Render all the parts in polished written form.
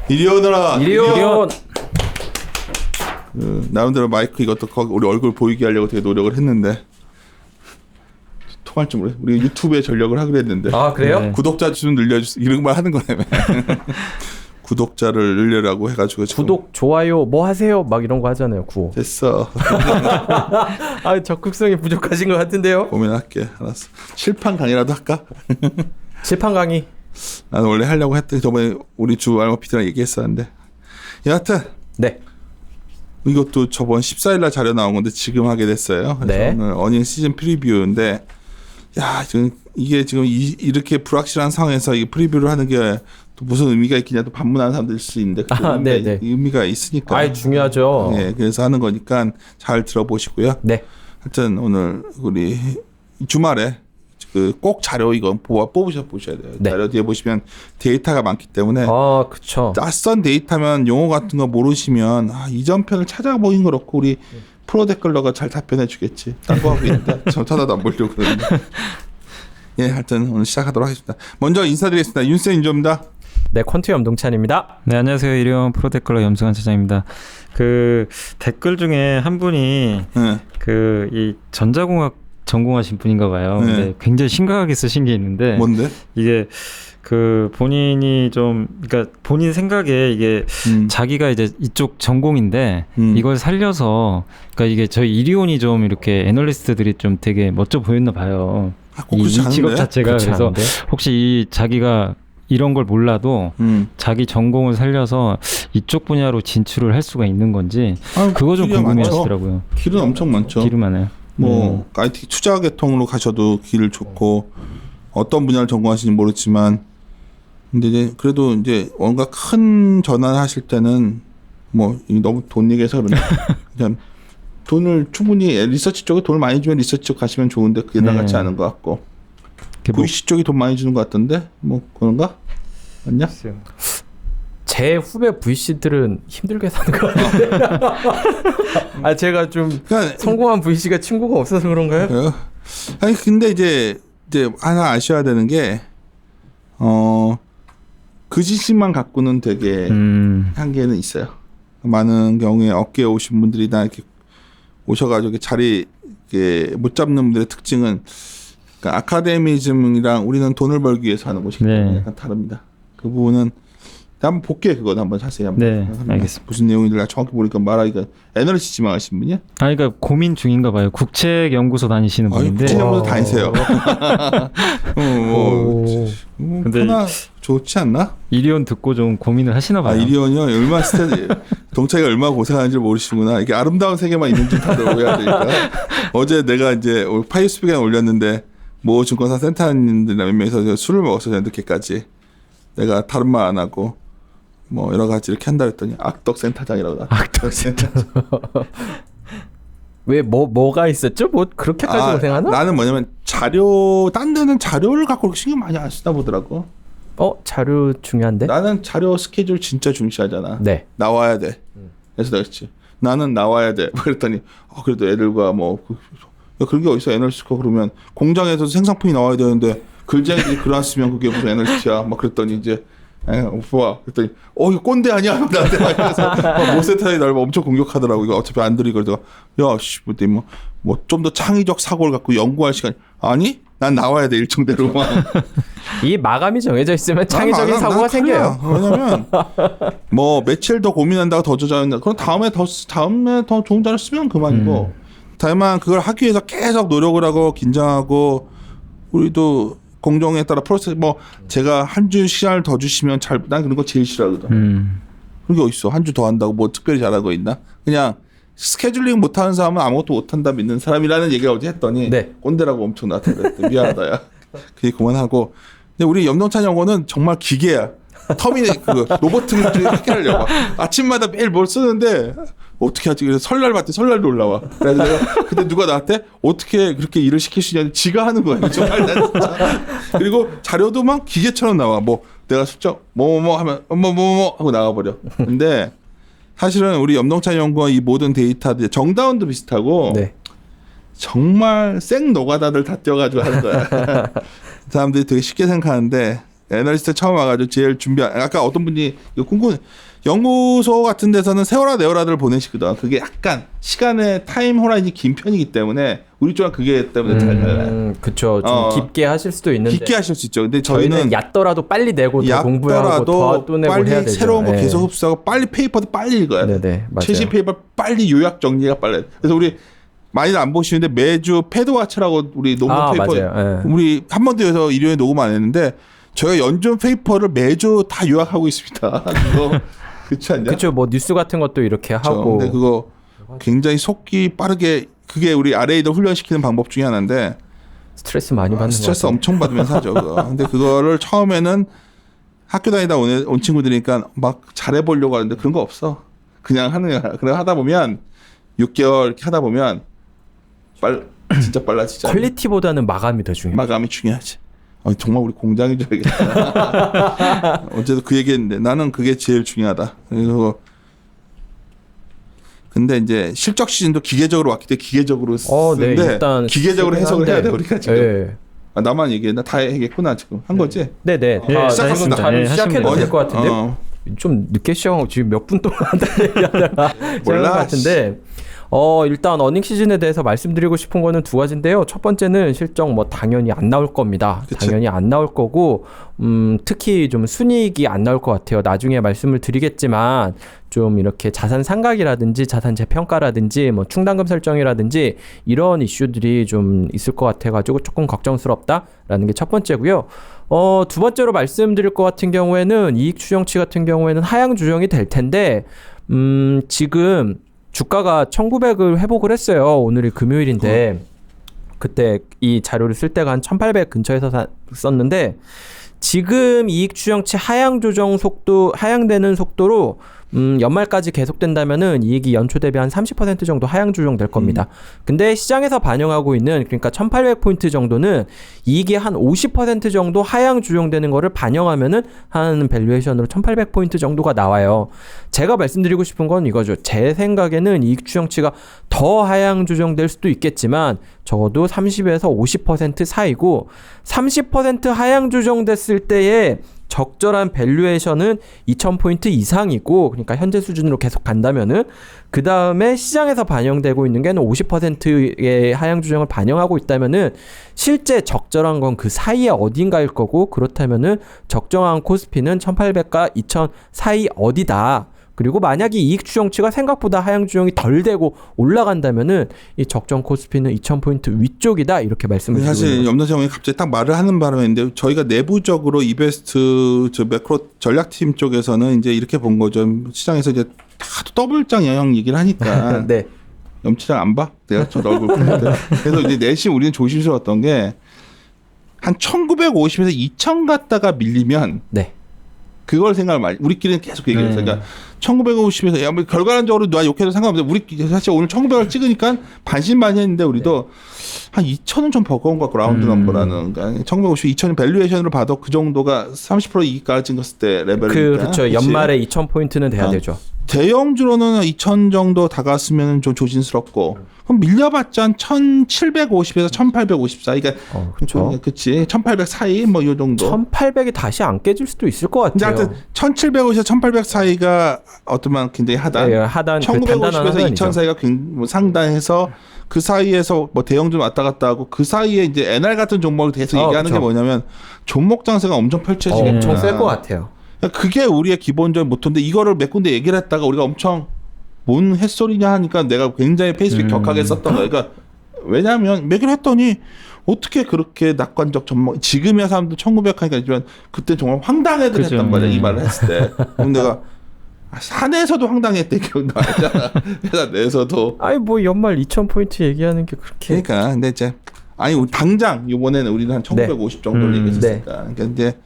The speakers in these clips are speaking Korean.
이리 오너라. 이리 온. 나름대로 마이크 이것도 우리 얼굴 보이게 하려고 되게 노력을 했는데 통할 줄 모르겠어. 우리 유튜브에 전력을 하기로 했는데. 아 그래요? 네. 구독자 좀 늘려주세요. 이런 말 하는 거라며. 구독자를 늘려라고 해가지고 지금. 구독, 좋아요, 뭐 하세요? 막 이런 거 하잖아요. 구호. 됐어. 아 적극성이 부족하신 것 같은데요. 고민할게. 알았어. 실판 강의라도 할까? 실판 강의. 나는 원래 하려고 했더니 저번에 우리 주 알마 PD랑 얘기했었는데. 여하튼 네. 이것도 저번 14일 날 자료 나온 건데 지금 하게 됐어요. 그래서 네. 오늘 어닝 시즌 프리뷰인데 야 지금 이게 지금 이렇게 불확실한 상황에서 이 프리뷰를 하는 게 또 무슨 의미가 있겠냐 또 반문하는 사람들 있을 수 있는데 의미가 있으니까. 아이 중요하죠. 네, 그래서 하는 거니까 잘 들어보시고요. 네. 하여튼 오늘 우리 주말에 꼭 자료 이거 보셔야 돼요. 네. 자료 뒤에 보시면 데이터가 많기 때문에 아 그쵸. 낯선 데이터면 용어 같은 거 모르시면 이전 편을 찾아보긴 그렇고 우리 프로 댓글러가 잘 답변해 주겠지. 딴 거 하고 있는데 저 찾아도 안 보려고 그러는데. 예, 하여튼 오늘 시작하도록 하겠습니다. 먼저 인사드리겠습니다. 윤쌤 인조입니다. 네, 퀀트 염동찬입니다. 네, 안녕하세요. 이리온 프로데클러 염승환 차장입니다. 그 댓글 중에 한 분이 네. 그 이 전자공학 전공하신 분인가 봐요. 네. 근데 굉장히 심각하게 쓰신 게 있는데 뭔데? 이게 그 본인이 좀 그러니까 본인 생각에 이게 자기가 이제 이쪽 전공인데 이걸 살려서 그러니까 이게 저희 이리온이 좀 이렇게 애널리스트들이 좀 되게 멋져 보였나 봐요. 이 직업 자체가 그래서 않은데? 혹시 이 자기가 이런 걸 몰라도 자기 전공을 살려서 이쪽 분야로 진출을 할 수가 있는 건지 그거 좀 궁금해하시더라고요. 길은 엄청 많죠. 길은 많아요. 뭐 IT 투자 계통으로 가셔도 길 좋고 어떤 분야를 전공하시는지 모르지만 근데 이제 그래도 이제 뭔가 큰 전환을 하실 때는 뭐 너무 돈 얘기해서 그런데 그냥 돈을 충분히 리서치 쪽에 돈을 많이 주면 리서치 쪽 가시면 좋은데 그게 나 같지 않은 것 같고 VC 쪽이 돈 많이 주는 것 같던데 뭐 그런가? 맞냐? 제 후배 VC들은 힘들게 사는 것 같은데. 아 제가 좀 그러니까 성공한 VC가 친구가 없어서 그런가요? 아니 근데 이제 하나 아셔야 되는 게 그 지식만 갖고는 되게 한계는 있어요. 많은 경우에 업계에 오신 분들이 다 이렇게 오셔가지고 자리 이렇게 못 잡는 분들의 특징은 그러니까 아카데미즘이랑 우리는 돈을 벌기 위해서 하는 것이기 때문에 네. 약간 다릅니다. 그 부분은 한번 볼게요. 그건 한번 자세히 한번. 네, 알겠습니다. 무슨 내용인지 정확히 모르니까 말하기가 애널리스트 지망하신 분이야? 아니 그러니까 고민 중인가 봐요. 국책연구소 다니시는 분인데. 국책연구소 다니세요. 근데 하나 좋지 않나? 이리온 듣고 좀 고민을 하시나 봐요. 이리온이요. 얼마나 동창이가 얼마나 고생하는지 모르시구나. 이게 아름다운 세계만 있는 줄 다들 오해하니까. 어제 내가 이제 파이스북에 올렸는데 모 증권사 센터님들이나 몇 명이서 술을 먹었어요. 늦게까지. 내가 다른 말 안 하고 뭐 여러 가지 이렇게 한다 했더니 악덕 센터장이라고 나왔다. 악덕 센터장. 왜 뭐가 있었죠? 뭐 그렇게까지 고생하나? 나는 뭐냐면 딴 데는 자료를 갖고 그렇게 신경 많이 안 쓰다 보더라고. 자료 중요한데? 나는 자료 스케줄 진짜 중시하잖아. 네. 나와야 돼. 그래서 내가 그랬지. 나는 나와야 돼. 그랬더니 그래도 애들과 뭐 그런 게 어디서 애널리스트가 그러면 공장에서 생산품이 나와야 되는데 글쟁이들이 글 안 쓰면 그게 무슨 애널리스트야. 막 그랬더니 이제 오빠 그랬더니 이거 꼰대 아니야? 나한테 그래서 모세타이 날 엄청 공격하더라고. 이거 어차피 안 들이 그러다가 야씨 뭐 좀 더 창의적 사고를 갖고 연구할 시간 아니? 난 나와야 돼 일정대로 막. 이 마감이 정해져 있으면 창의적인 사고가 생겨요. 왜냐면 뭐 며칠 더 고민한다고 더 저장한다. 그럼 다음에 더 좋은 자료 쓰면 그만이고. 다만 그걸 하기 위해서 계속 노력을 하고 긴장하고 우리도 공정에 따라 프로세스 제가 한 주 시간을 더 주시면 난 그런 거 제일 싫어하거든. 그런 게 어딨어. 한 주 더 한다고 뭐 특별히 잘하고 있나? 그냥 스케줄링 못하는 사람은 아무것도 못한다 믿는 사람이라는 얘기를 어제 했더니 네. 꼰대라고 엄청 나타났대. 미안하다 야. 그게 그만하고. 근데 우리 염동찬 연구는 정말 기계야. 로버트를 해결하려고. 아침마다 매일 뭘 쓰는데 어떻게 하지? 그래서 설날 봤더니 설날도 올라와. 그래서 내가 그때 누가 나한테 어떻게 그렇게 일을 시킬 수 있냐는데 지가 하는 거야. 정말 난 진짜. 그리고 자료도 막 기계처럼 나와. 내가 슬쩍 하면 하고 나가버려. 근데 사실은 우리 염동찬 연구원 이 모든 데이터들 정다운도 비슷하고 네. 정말 생 노가다들 다 뛰어가지고 하는 거야. 사람들이 되게 쉽게 생각하는데 애널리스트 처음 와가지고 제일 준비한 아까 어떤 분이 이거 궁금 연구소 같은 데서는 세월아 내월아들을 보내시거든. 그게 약간 시간의 타임 호라이즌이 긴 편이기 때문에 우리 쪽은 그게 때문에 잘 달라요. 그쵸. 좀 깊게 하실 수도 있는데 깊게 하실 수 있죠. 근데 저희는 얕더라도 빨리 내고 더 공부하고 더 내고 빨리 해야 되죠. 새로운 거 네. 계속 흡수하고 빨리 페이퍼도 빨리 읽어야 돼. 네네, 맞아요. 최신 페이퍼 빨리 요약 정리가 빨리. 그래서 우리 많이들 안 보시는데 매주 패드와치라고 우리 논문 페이퍼 맞아요. 네. 우리 한 번도 여기서 일요일에 녹음 안 했는데 저희가 연준 페이퍼를 매주 다 요약하고 있습니다. 그거 그렇지 않냐? 그쵸. 뭐 뉴스 같은 것도 이렇게 그쵸. 하고. 근데 그거 굉장히 속기 빠르게 그게 우리 RA들 훈련시키는 방법 중에 하나인데 스트레스 많이 받는 스트레스 것 같아요. 엄청 받으면서 하죠. 그거. 근데 그거를 처음에는 학교 다니다 온 친구들이니까 막 잘해보려고 하는데 그런 거 없어. 그냥 하는 거야. 그래 하다 보면 6개월 이렇게 하다 보면 진짜 빨라지잖아. 퀄리티보다는 마감이 더 중요해요. 마감이 중요하지. 정말 우리 공장인 줄 알겠다. 어제도 그 얘기했는데 나는 그게 제일 중요하다. 그리고 근데 이제 실적 시즌도 기계적으로 왔기 때문에 기계적으로 쓰는데 네, 일단 기계적으로 해석을 해야 돼 우리가 지금. 네. 나만 얘기했나? 다 얘기했구나 지금 한 거지? 네네. 네, 시작합니다. 바로 시작해도 될 것 같은데. 좀 늦게 시작하고 지금 몇 분 동안 얘기하다가 시작한 것 같은데. 일단 어닝 시즌에 대해서 말씀드리고 싶은 거는 두 가지인데요. 첫 번째는 실적 뭐 당연히 안 나올 겁니다. 그치. 당연히 안 나올 거고, 특히 좀 순이익이 안 나올 것 같아요. 나중에 말씀을 드리겠지만, 좀 이렇게 자산 상각이라든지 자산 재평가라든지 뭐 충당금 설정이라든지 이런 이슈들이 좀 있을 것 같아가지고 조금 걱정스럽다라는 게 첫 번째고요. 두 번째로 말씀드릴 것 같은 경우에는 이익 추정치 같은 경우에는 하향 조정이 될 텐데, 지금 주가가 1900을 회복을 했어요. 오늘이 금요일인데 그때 이 자료를 쓸 때가 한 1800 근처에서 썼는데 지금 이익 추정치 하향 조정 속도 하향되는 속도로 연말까지 계속된다면은 이익이 연초 대비 한 30% 정도 하향 조정될 겁니다. 근데 시장에서 반영하고 있는 그러니까 1800포인트 정도는 이익이 한 50% 정도 하향 조정되는 거를 반영하면은 한 밸류에이션으로 1800포인트 정도가 나와요. 제가 말씀드리고 싶은 건 이거죠. 제 생각에는 이익 추정치가 더 하향 조정될 수도 있겠지만 적어도 30에서 50% 사이고 30% 하향 조정됐을 때에 적절한 밸류에이션은 2000포인트 이상이고 그러니까 현재 수준으로 계속 간다면은 그 다음에 시장에서 반영되고 있는 게 50%의 하향 조정을 반영하고 있다면은 실제 적절한 건 그 사이에 어딘가일 거고 그렇다면은 적정한 코스피는 1800과 2000 사이 어디다. 그리고 만약에 이익 추정치가 생각보다 하향 조정이 덜 되고 올라간다면은 이 적정 코스피는 2000포인트 위쪽이다 이렇게 말씀을 드리고 사실 염라정 형이 갑자기 딱 말을 하는 바람인데 저희가 내부적으로 이베스트 매크로 전략팀 쪽에서는 이제 이렇게 본 거죠. 시장에서 이제 하도 더블장 영향 얘기를 하니까 네. 염치장 안 봐? 내가 저 얼굴 보는데 그래서 이제 내심 우리는 조심스러웠던 게 한 1950에서 2000 갔다가 밀리면 네. 그걸 생각을 많이 우리끼리는 계속 얘기했어요. 그러니까 1950에서 야, 뭐 결과론적으로 누가 욕해도 상관없는데 우리 사실 오늘 1900을 찍으니까 반신반의했는데 우리도 한 2000은 좀 버거운 것 같고 라운드 넘버라는 그러니까 1950, 2000은 밸류에이션으로 봐도 그 정도가 30% 이익가 찍었을 때 레벨이니까 그렇죠. 연말에 2000포인트는 돼야 되죠. 대형주로는 2000 정도 다갔으면 좀 조심스럽고 그럼 밀려봤자 한 1750에서 1850 사이 그러니까 그렇죠. 그치 1800 사이 뭐 이 정도 1800이 다시 안 깨질 수도 있을 것 근데 같아요. 하여튼 1750에서 1800 사이가 어떠면 굉장히 하단 네, 하단 1950에서 2000 사이가 뭐 상단해서 그 사이에서 뭐 대형주 왔다 갔다 하고 그 사이에 이제 NR 같은 종목을 계속 얘기하는 그쵸. 게 뭐냐면 종목 장세가 엄청 펼쳐지겠다. 엄청 셀 것 같아요. 그게 우리의 기본적인 모토인데 이거를 몇 군데 얘기를 했다가 우리가 엄청 뭔 햇소리냐 하니까 내가 굉장히 페이스북 격하게 썼던 거예요. 그러니까 왜냐하면 얘기를 했더니 어떻게 그렇게 낙관적 전망 지금의 사람들 1900 하니까 있지만 그때 정말 황당해들 그죠. 했단 말이야. 이 말을 했을 때. 그럼 내가 산에서도 황당했대 기억도 알잖아. 회사 내에서도. 아니 뭐 연말 2000포인트 얘기하는 게 그렇게 그러니까 근데 이제 아니 우리 당장 이번에는 우리는 한 1950 정도를 얘기했으니까. 근데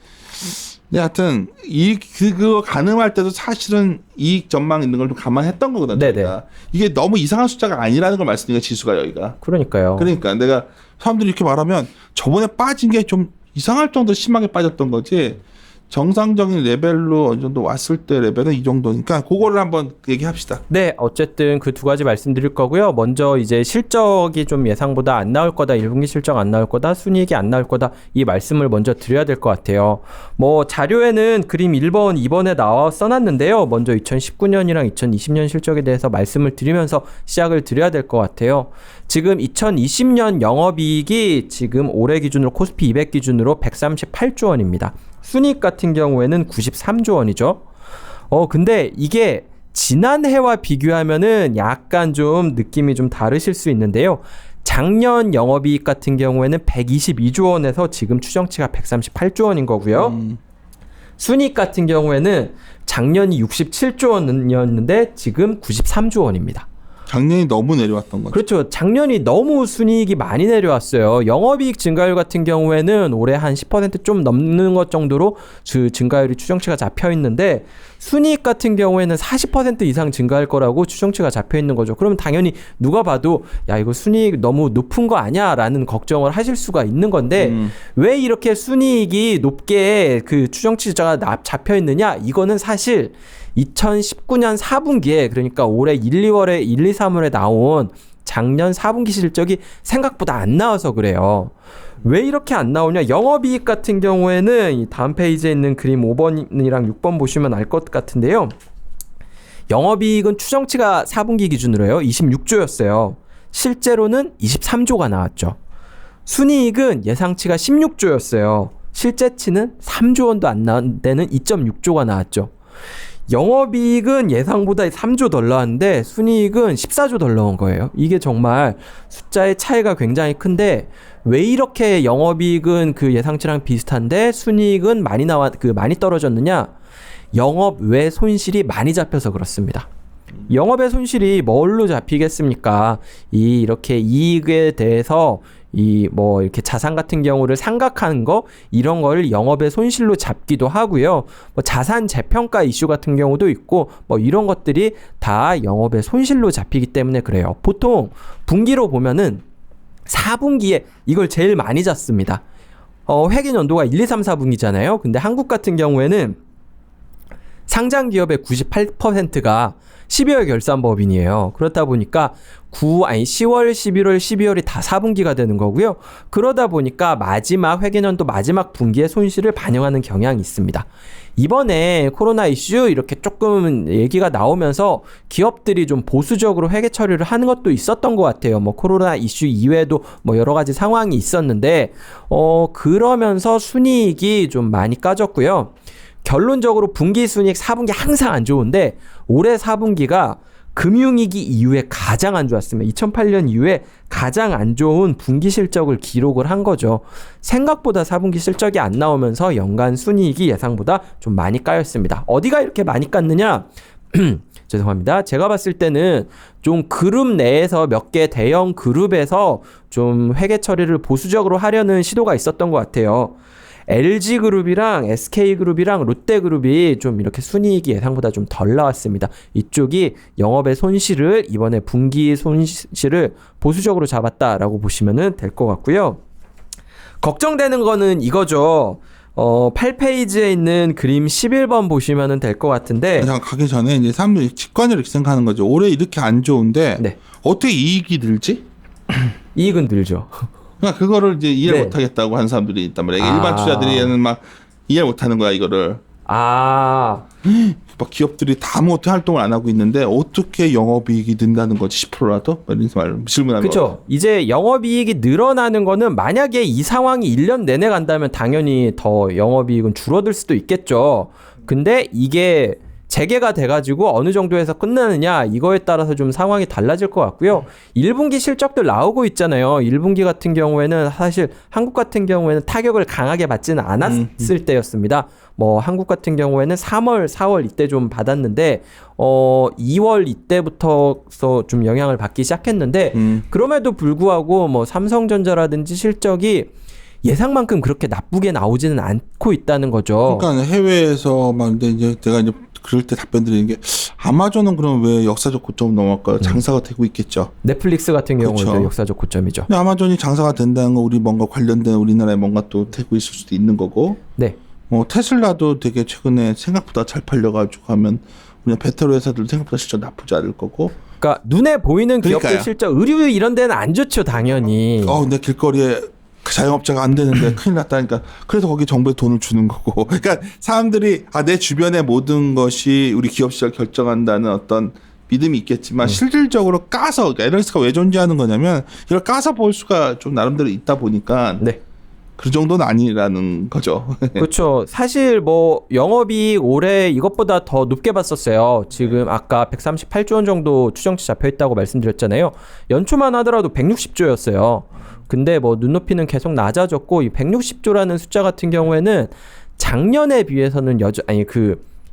하여튼 그거 가늠할 때도 사실은 이익 전망 있는 걸 좀 감안했던 거거든. 네네. 이게 너무 이상한 숫자가 아니라는 걸 말씀드리니까 지수가 여기가. 그러니까요. 그러니까 내가 사람들이 이렇게 말하면 저번에 빠진 게 좀 이상할 정도로 심하게 빠졌던 거지. 정상적인 레벨로 어느 정도 왔을 때 레벨은 이 정도니까 그거를 한번 얘기합시다. 네, 어쨌든 그 두 가지 말씀드릴 거고요. 먼저 이제 실적이 좀 예상보다 안 나올 거다, 1분기 실적 안 나올 거다, 순이익이 안 나올 거다, 이 말씀을 먼저 드려야 될 것 같아요. 뭐 자료에는 그림 1번, 2번에 나와 써놨는데요. 먼저 2019년이랑 2020년 실적에 대해서 말씀을 드리면서 시작을 드려야 될 것 같아요. 지금 2020년 영업이익이 지금 올해 기준으로 코스피 200 기준으로 138조 원입니다. 순이익 같은 경우에는 93조 원이죠. 근데 이게 지난해와 비교하면은 약간 좀 느낌이 좀 다르실 수 있는데요. 작년 영업이익 같은 경우에는 122조 원에서 지금 추정치가 138조 원인 거고요. 순이익 같은 경우에는 작년이 67조 원이었는데 지금 93조 원입니다. 작년이 너무 내려왔던 거죠. 그렇죠. 작년이 너무 순이익이 많이 내려왔어요. 영업이익 증가율 같은 경우에는 올해 한 10% 좀 넘는 것 정도로 그 증가율이 추정치가 잡혀 있는데 순이익 같은 경우에는 40% 이상 증가할 거라고 추정치가 잡혀 있는 거죠. 그럼 당연히 누가 봐도 야 이거 순이익 너무 높은 거 아니야? 라는 걱정을 하실 수가 있는 건데 왜 이렇게 순이익이 높게 그 추정치가 잡혀 있느냐? 이거는 사실 2019년 4분기에 그러니까 올해 1, 2월에 1, 2, 3월에 나온 작년 4분기 실적이 생각보다 안 나와서 그래요. 왜 이렇게 안 나오냐? 영업이익 같은 경우에는 이 다음 페이지에 있는 그림 5번이랑 6번 보시면 알 것 같은데요. 영업이익은 추정치가 4분기 기준으로요. 26조였어요. 실제로는 23조가 나왔죠. 순이익은 예상치가 16조였어요. 실제치는 3조 원도 안 나온 데는 2.6조가 나왔죠. 영업이익은 예상보다 3조 덜 나왔는데 순이익은 14조 덜 나온 거예요. 이게 정말 숫자의 차이가 굉장히 큰데 왜 이렇게 영업이익은 그 예상치랑 비슷한데 순이익은 많이 떨어졌느냐? 영업 외 손실이 많이 잡혀서 그렇습니다. 영업의 손실이 뭘로 잡히겠습니까? 이렇게 이익에 대해서 이렇게 자산 같은 경우를 상각하는 거 이런 거를 영업의 손실로 잡기도 하고요. 자산 재평가 이슈 같은 경우도 있고 이런 것들이 다 영업의 손실로 잡히기 때문에 그래요. 보통 분기로 보면은 4분기에 이걸 제일 많이 잡습니다. 회계 연도가 1, 2, 3, 4분기잖아요. 근데 한국 같은 경우에는 상장 기업의 98%가 12월 결산법인이에요. 그렇다 보니까 10월, 11월, 12월이 다 4분기가 되는 거고요. 그러다 보니까 마지막 회계년도 마지막 분기의 손실을 반영하는 경향이 있습니다. 이번에 코로나 이슈 이렇게 조금 얘기가 나오면서 기업들이 좀 보수적으로 회계 처리를 하는 것도 있었던 것 같아요. 코로나 이슈 이외에도 여러 가지 상황이 있었는데 그러면서 순이익이 좀 많이 까졌고요. 결론적으로 분기 순이익 4분기 항상 안 좋은데 올해 4분기가 금융위기 이후에 가장 안 좋았습니다. 2008년 이후에 가장 안 좋은 분기 실적을 기록을 한 거죠. 생각보다 4분기 실적이 안 나오면서 연간 순이익이 예상보다 좀 많이 까였습니다. 어디가 이렇게 많이 깠느냐? 죄송합니다. 제가 봤을 때는 좀 그룹 내에서 몇 개 대형 그룹에서 좀 회계 처리를 보수적으로 하려는 시도가 있었던 것 같아요. LG그룹이랑 SK그룹이랑 롯데그룹이 좀 이렇게 순이익이 예상보다 좀 덜 나왔습니다. 이쪽이 영업의 손실을 이번에 분기 손실을 보수적으로 잡았다라고 보시면 될 것 같고요. 걱정되는 거는 이거죠. 8페이지에 있는 그림 11번 보시면 될 것 같은데 잠깐 가기 전에 이제 사람들이 직관적으로 이렇게 생각하는 거죠. 올해 이렇게 안 좋은데 네. 어떻게 이익이 늘지? 이익은 늘죠. 그러니까 그거를 이제 이해 네. 못하겠다고 하는 사람들이 있단 말이에요. 일반 투자들이는 막 이해 못하는 거야 이거를. 막 기업들이 다 아무것도 활동을 안 하고 있는데 어떻게 영업이익이 는다는 거지 10%라도? 이런 말 질문하는 거. 그렇죠. 이제 영업이익이 늘어나는 거는 만약에 이 상황이 1년 내내 간다면 당연히 더 영업이익은 줄어들 수도 있겠죠. 근데 이게 재개가 돼가지고 어느 정도에서 끝나느냐 이거에 따라서 좀 상황이 달라질 것 같고요. 1분기 실적들 나오고 있잖아요. 1분기 같은 경우에는 사실 한국 같은 경우에는 타격을 강하게 받지는 않았을 때였습니다. 한국 같은 경우에는 3월, 4월 이때 좀 받았는데 2월 이때부터서 좀 영향을 받기 시작했는데 그럼에도 불구하고 삼성전자라든지 실적이 예상만큼 그렇게 나쁘게 나오지는 않고 있다는 거죠. 그러니까 해외에서 막 이제 제가 이제 그럴 때 답변 드리는 게 아마존은 그럼 왜 역사적 고점 넘어갈까요? 장사가 되고 있겠죠. 넷플릭스 같은 경우도 그렇죠. 역사적 고점이죠. 근데 아마존이 장사가 된다는 거 우리 뭔가 관련된 우리나라에 뭔가 또 되고 있을 수도 있는 거고. 네. 테슬라도 되게 최근에 생각보다 잘 팔려가지고 하면 그냥 배터리 회사들 생각보다 실적 나쁘지 않을 거고. 그러니까 눈에 보이는 기업들 그러니까요. 실적 의류 이런 데는 안 좋죠, 당연히. 근데 길거리에 자영업자가 안 되는데 큰일 났다니까. 그래서 거기 정부에 돈을 주는 거고. 그러니까 사람들이 내 주변의 모든 것이 우리 기업 시장 결정한다는 어떤 믿음이 있겠지만 실질적으로 까서, 그러니까 에너지가 왜 존재하는 거냐면 이걸 까서 볼 수가 좀 나름대로 있다 보니까 네. 그 정도는 아니라는 거죠. 그렇죠. 사실 뭐 영업이익 올해 이것보다 더 높게 봤었어요. 지금 아까 138조 원 정도 추정치 잡혀 있다고 말씀드렸잖아요. 연초만 하더라도 160조였어요. 근데 뭐 눈높이는 계속 낮아졌고 이 160조라는 숫자 같은 경우에는 작년에 비해서는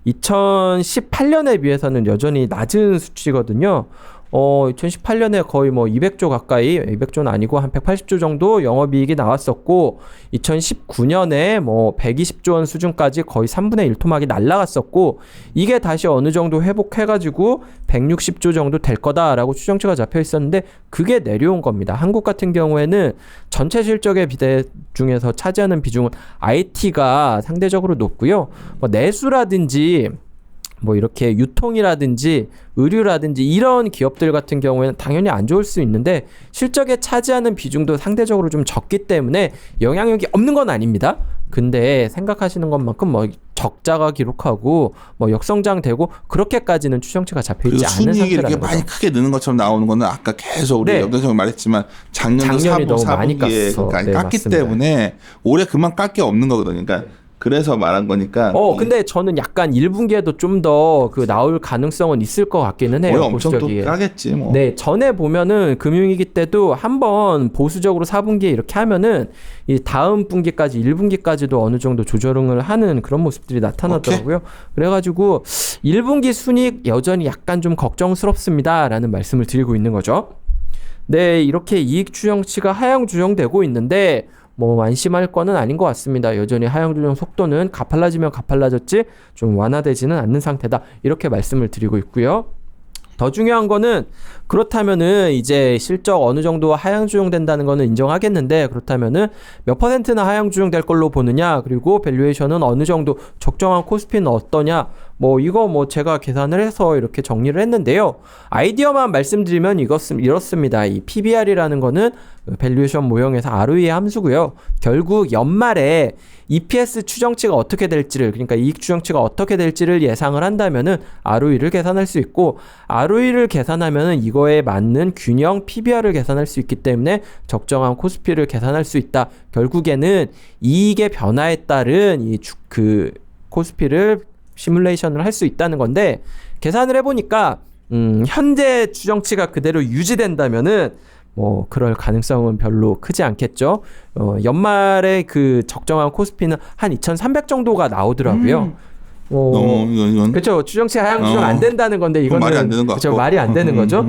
2018년에 비해서는 여전히 낮은 수치거든요. 2018년에 거의 뭐 200조 가까이, 200조는 아니고 한 180조 정도 영업이익이 나왔었고, 2019년에 뭐 120조 원 수준까지 거의 3분의 1 토막이 날라갔었고, 이게 다시 어느 정도 회복해가지고 160조 정도 될 거다라고 추정치가 잡혀 있었는데, 그게 내려온 겁니다. 한국 같은 경우에는 전체 실적의 비대 중에서 차지하는 비중은 IT가 상대적으로 높고요. 뭐 내수라든지 뭐 이렇게 유통이라든지 의류라든지 이런 기업들 같은 경우에는 당연히 안 좋을 수 있는데 실적에 차지하는 비중도 상대적으로 좀 적기 때문에 영향력이 없는 건 아닙니다. 근데 생각하시는 것만큼 뭐 적자가 기록하고 뭐 역성장되고 그렇게까지는 추정치가 잡혀 있지 않은 순이익이 이렇게 상태라는 많이 거죠. 크게 느는 것처럼 나오는 거는 아까 계속 우리 네. 염대성 말했지만 작년도 작년이 너무 많이 4분기에 깠어. 네, 깠기 맞습니다. 때문에 올해 그만 깎게 없는 거거든요. 그러니까 그래서 말한 거니까. 근데 저는 약간 1분기에도 좀 더 그 나올 가능성은 있을 것 같기는 해요. 올해 엄청 또 보수적이게. 까겠지 뭐. 네, 전에 보면은 금융위기 때도 한번 보수적으로 4분기에 이렇게 하면은 이 다음 분기까지 1분기까지도 어느 정도 조정을 하는 그런 모습들이 나타나더라고요. 그래가지고 1분기 순이익 여전히 약간 좀 걱정스럽습니다라는 말씀을 드리고 있는 거죠. 네, 이렇게 이익 추정치가 하향 조정되고 있는데 뭐 안심할 거는 아닌 것 같습니다. 여전히 하향 조정 속도는 가팔라지면 가팔라졌지 좀 완화되지는 않는 상태다. 이렇게 말씀을 드리고 있고요. 더 중요한 거는 그렇다면은 이제 실적 어느 정도 하향 조정된다는 거는 인정하겠는데 그렇다면은 몇 퍼센트나 하향 조정될 걸로 보느냐 그리고 밸류에이션은 어느 정도 적정한 코스피는 어떠냐 뭐 이거 뭐 제가 계산을 해서 이렇게 정리를 했는데요. 아이디어만 말씀드리면 이렇습니다. 이 PBR이라는 거는 밸류에이션 모형에서 ROE의 함수고요. 결국 연말에 EPS 추정치가 어떻게 될지를 그러니까 이익 추정치가 어떻게 될지를 예상을 한다면은 ROE를 계산할 수 있고 ROE를 계산하면은 이거에 맞는 균형 PBR을 계산할 수 있기 때문에 적정한 코스피를 계산할 수 있다. 결국에는 이익의 변화에 따른 그 코스피를 시뮬레이션을 할 수 있다는 건데 계산을 해보니까 현재 추정치가 그대로 유지된다면은 뭐 그럴 가능성은 별로 크지 않겠죠. 연말에 그 적정한 코스피는 한 2,300 정도가 나오더라고요. 이건 그렇죠. 추정치 하향 조정 안 된다는 건데 이거는 말이 안 되는 것 그렇죠. 같고. 말이 안 되는 거죠.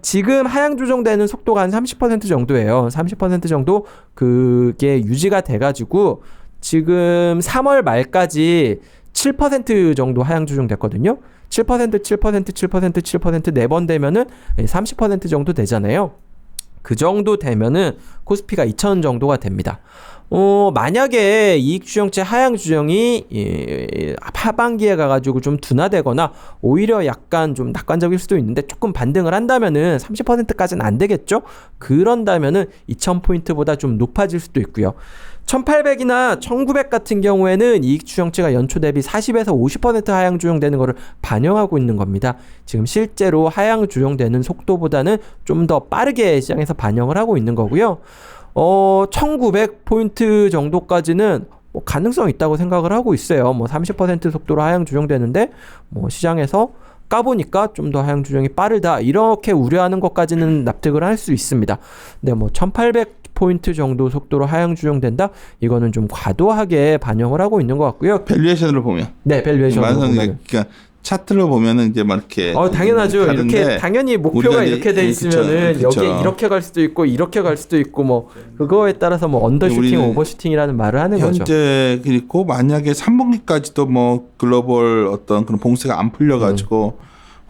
지금 하향 조정되는 속도가 한 30% 정도예요. 30% 정도 그게 유지가 돼가지고 지금 3월 말까지 7% 정도 하향 조정됐거든요. 7%, 7%, 7%, 7% 4번 되면은 30% 정도 되잖아요. 그 정도 되면은 코스피가 2,000 정도가 됩니다. 만약에 이익 추정치 하향 조정이 하반기에 가가지고 좀 둔화되거나 오히려 약간 좀 낙관적일 수도 있는데 조금 반등을 한다면은 30%까지는 안 되겠죠? 그런다면은 2,000포인트보다 좀 높아질 수도 있고요. 1,800이나 1,900 같은 경우에는 이익 추정치가 연초 대비 40에서 50% 하향 조정되는 것을 반영하고 있는 겁니다. 지금 실제로 하향 조정되는 속도보다는 좀 더 빠르게 시장에서 반영을 하고 있는 거고요. 1,900포인트 정도까지는 뭐 가능성 있다고 생각을 하고 있어요. 뭐 30% 속도로 하향 조정되는데 뭐 시장에서 까보니까 좀 더 하향 조정이 빠르다 이렇게 우려하는 것까지는 납득을 할 수 있습니다. 근데 뭐 1,800포인트 정도 속도로 하향 조정된다? 이거는 좀 과도하게 반영을 하고 있는 것 같고요. 밸류에이션으로 보면. 네, 밸류에이션으로 보면. 그러니까 차트로 보면은 이제 막 이렇게. 당연하죠. 다른데 이렇게 당연히 목표가 우리가 이렇게 돼 있으면은 그쵸. 여기에 이렇게 갈 수도 있고 이렇게 갈 수도 있고 뭐 그거에 따라서 뭐 언더슈팅, 우리는 오버슈팅이라는 말을 하는 거죠. 현재 그리고 만약에 3분기까지도 뭐 글로벌 어떤 그런 봉쇄가 안 풀려가지고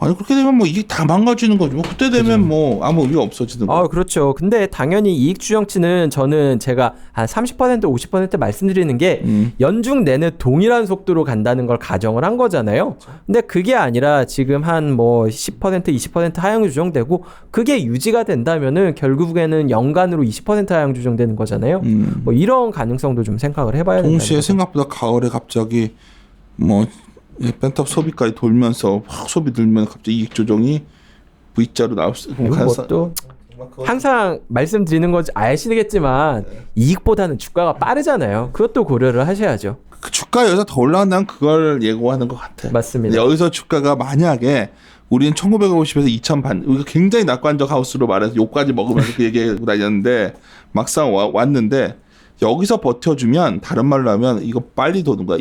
아니 그렇게 되면 뭐 이게 다 망가지는 거죠. 뭐 그때 되면 뭐 아무 의미가 없어지는 거. 그렇죠. 근데 당연히 이익 추정치는 저는 제가 한 30% 50% 말씀드리는 게 연중 내내 동일한 속도로 간다는 걸 가정을 한 거잖아요. 근데 그게 아니라 지금 한 뭐 10% 20% 하향 조정되고 그게 유지가 된다면은 결국에는 연간으로 20% 하향 조정되는 거잖아요. 뭐 이런 가능성도 좀 생각을 해봐야 된다. 동시에 생각보다 가을에 갑자기 뭐 펜탑 소비까지 돌면서 확 소비 들면 갑자기 이익 조정이 V자로 나올 수 있는 것도 항상 말씀드리는 거 아시겠지만 이익보다는 주가가 빠르잖아요. 그것도 고려를 하셔야죠. 그 주가 여기서 더 올라간다면 그걸 예고하는 것 같아. 맞습니다. 여기서 주가가 만약에 우리는 1950에서 2000 반, 우리가 굉장히 낙관적 하우스로 말해서 욕까지 먹으면서 그 얘기하고 다녔는데 막상 왔는데 여기서 버텨주면 다른 말로 하면 이거 빨리 도는 거야.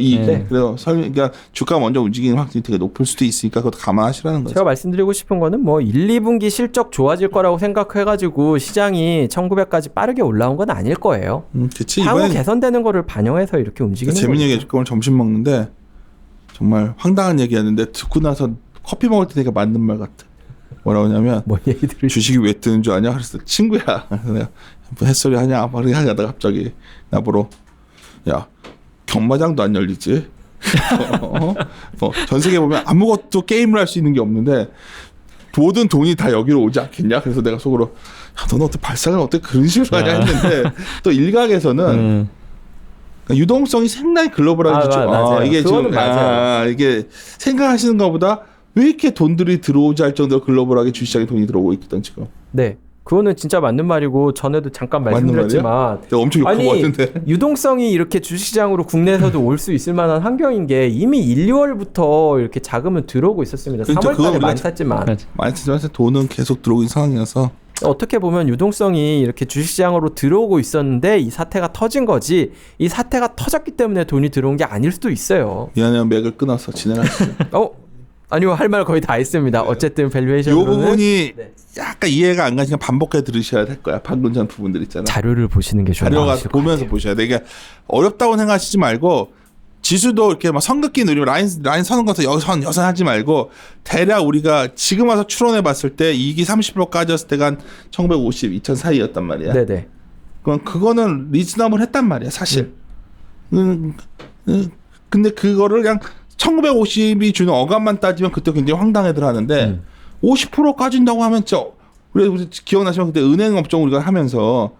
그래서 그러니까 주가 먼저 움직이는 확률이 되게 높을 수도 있으니까 그것도 감안하시라는 거죠. 제가 말씀드리고 싶은 거는 뭐 1, 2분기 실적 좋아질 거라고 생각해가지고 시장이 1900까지 빠르게 올라온 건 아닐 거예요. 그치. 향후 개선되는 거를 반영해서 이렇게 움직이는 거죠. 재밌는 얘기 해줄까? 오늘 점심 먹는데 정말 황당한 얘기였는데 듣고 나서 커피 먹을 때 되게 맞는 말 같아. 뭐라고 하냐면 뭐 얘기 들으시 주식이 왜 뜨는 줄 아냐? 그래서 친구야. 그래서 내가 뭐 햇소리 하냐? 막 이렇게 하다가 갑자기 나보러 야 경마장도 안 열리지? 뭐 전 세계 보면 아무것도 게임을 할 수 있는 게 없는데 모든 돈이 다 여기로 오지 않겠냐? 그래서 내가 속으로 야, 너는 어떻게 발상을 어떻게 그런 식으로 하냐 했는데 또 일각에서는 유동성이 상당히 글로벌하게 맞아요. 이게 그거는 지금 맞아요. 이게 생각하시는 것보다 왜 이렇게 돈들이 들어오지 할 정도로 글로벌하게 주식시장에 돈이 들어오고 있거든 지금. 네. 그거는 진짜 맞는 말이고 전에도 잠깐 말씀드렸지만 내가 엄청 욕한 것 같은데. 유동성이 이렇게 주식시장으로 국내에서도 올 수 있을 만한 환경인 게 이미 1, 2월부터 이렇게 자금은 들어오고 있었습니다. 그러니까 3월달에 많이 샀지만 많이 샀지만 돈은 계속 들어오고 있는 상황이어서 어떻게 보면 유동성이 이렇게 주식시장으로 들어오고 있었는데 이 사태가 터진 거지 이 사태가 터졌기 때문에 돈이 들어온 게 아닐 수도 있어요. 미안해요. 맥을 끊어서 진행하시죠. 아니요. 할 말 거의 다 했습니다. 어쨌든 이 밸류에이션으로는 부분이 약간 이해가 안 가시니까 반복해 들으셔야 될 거야. 방금 전 부분들 있잖아. 자료를 보시는 게 좋아요. 자료가 보면서 보셔야 돼. 이게 어렵다고 생각하시지 말고 지수도 이렇게 막 선긋기 누리면 라인 서는 것도 여선 하지 말고 대략 우리가 지금 와서 추론해 봤을 때 이익이 30% 까졌을 때가 한 1950, 2000 사이였단 말이야. 네네. 그럼 그거는 리즈너블 했단 말이야, 사실. 근데 그거를 그냥 1950이 주는 어감만 따지면 그때 굉장히 황당해들 하는데 50% 까진다고 하면 우리 기억나시면 그때 은행 업종 우리가 하면서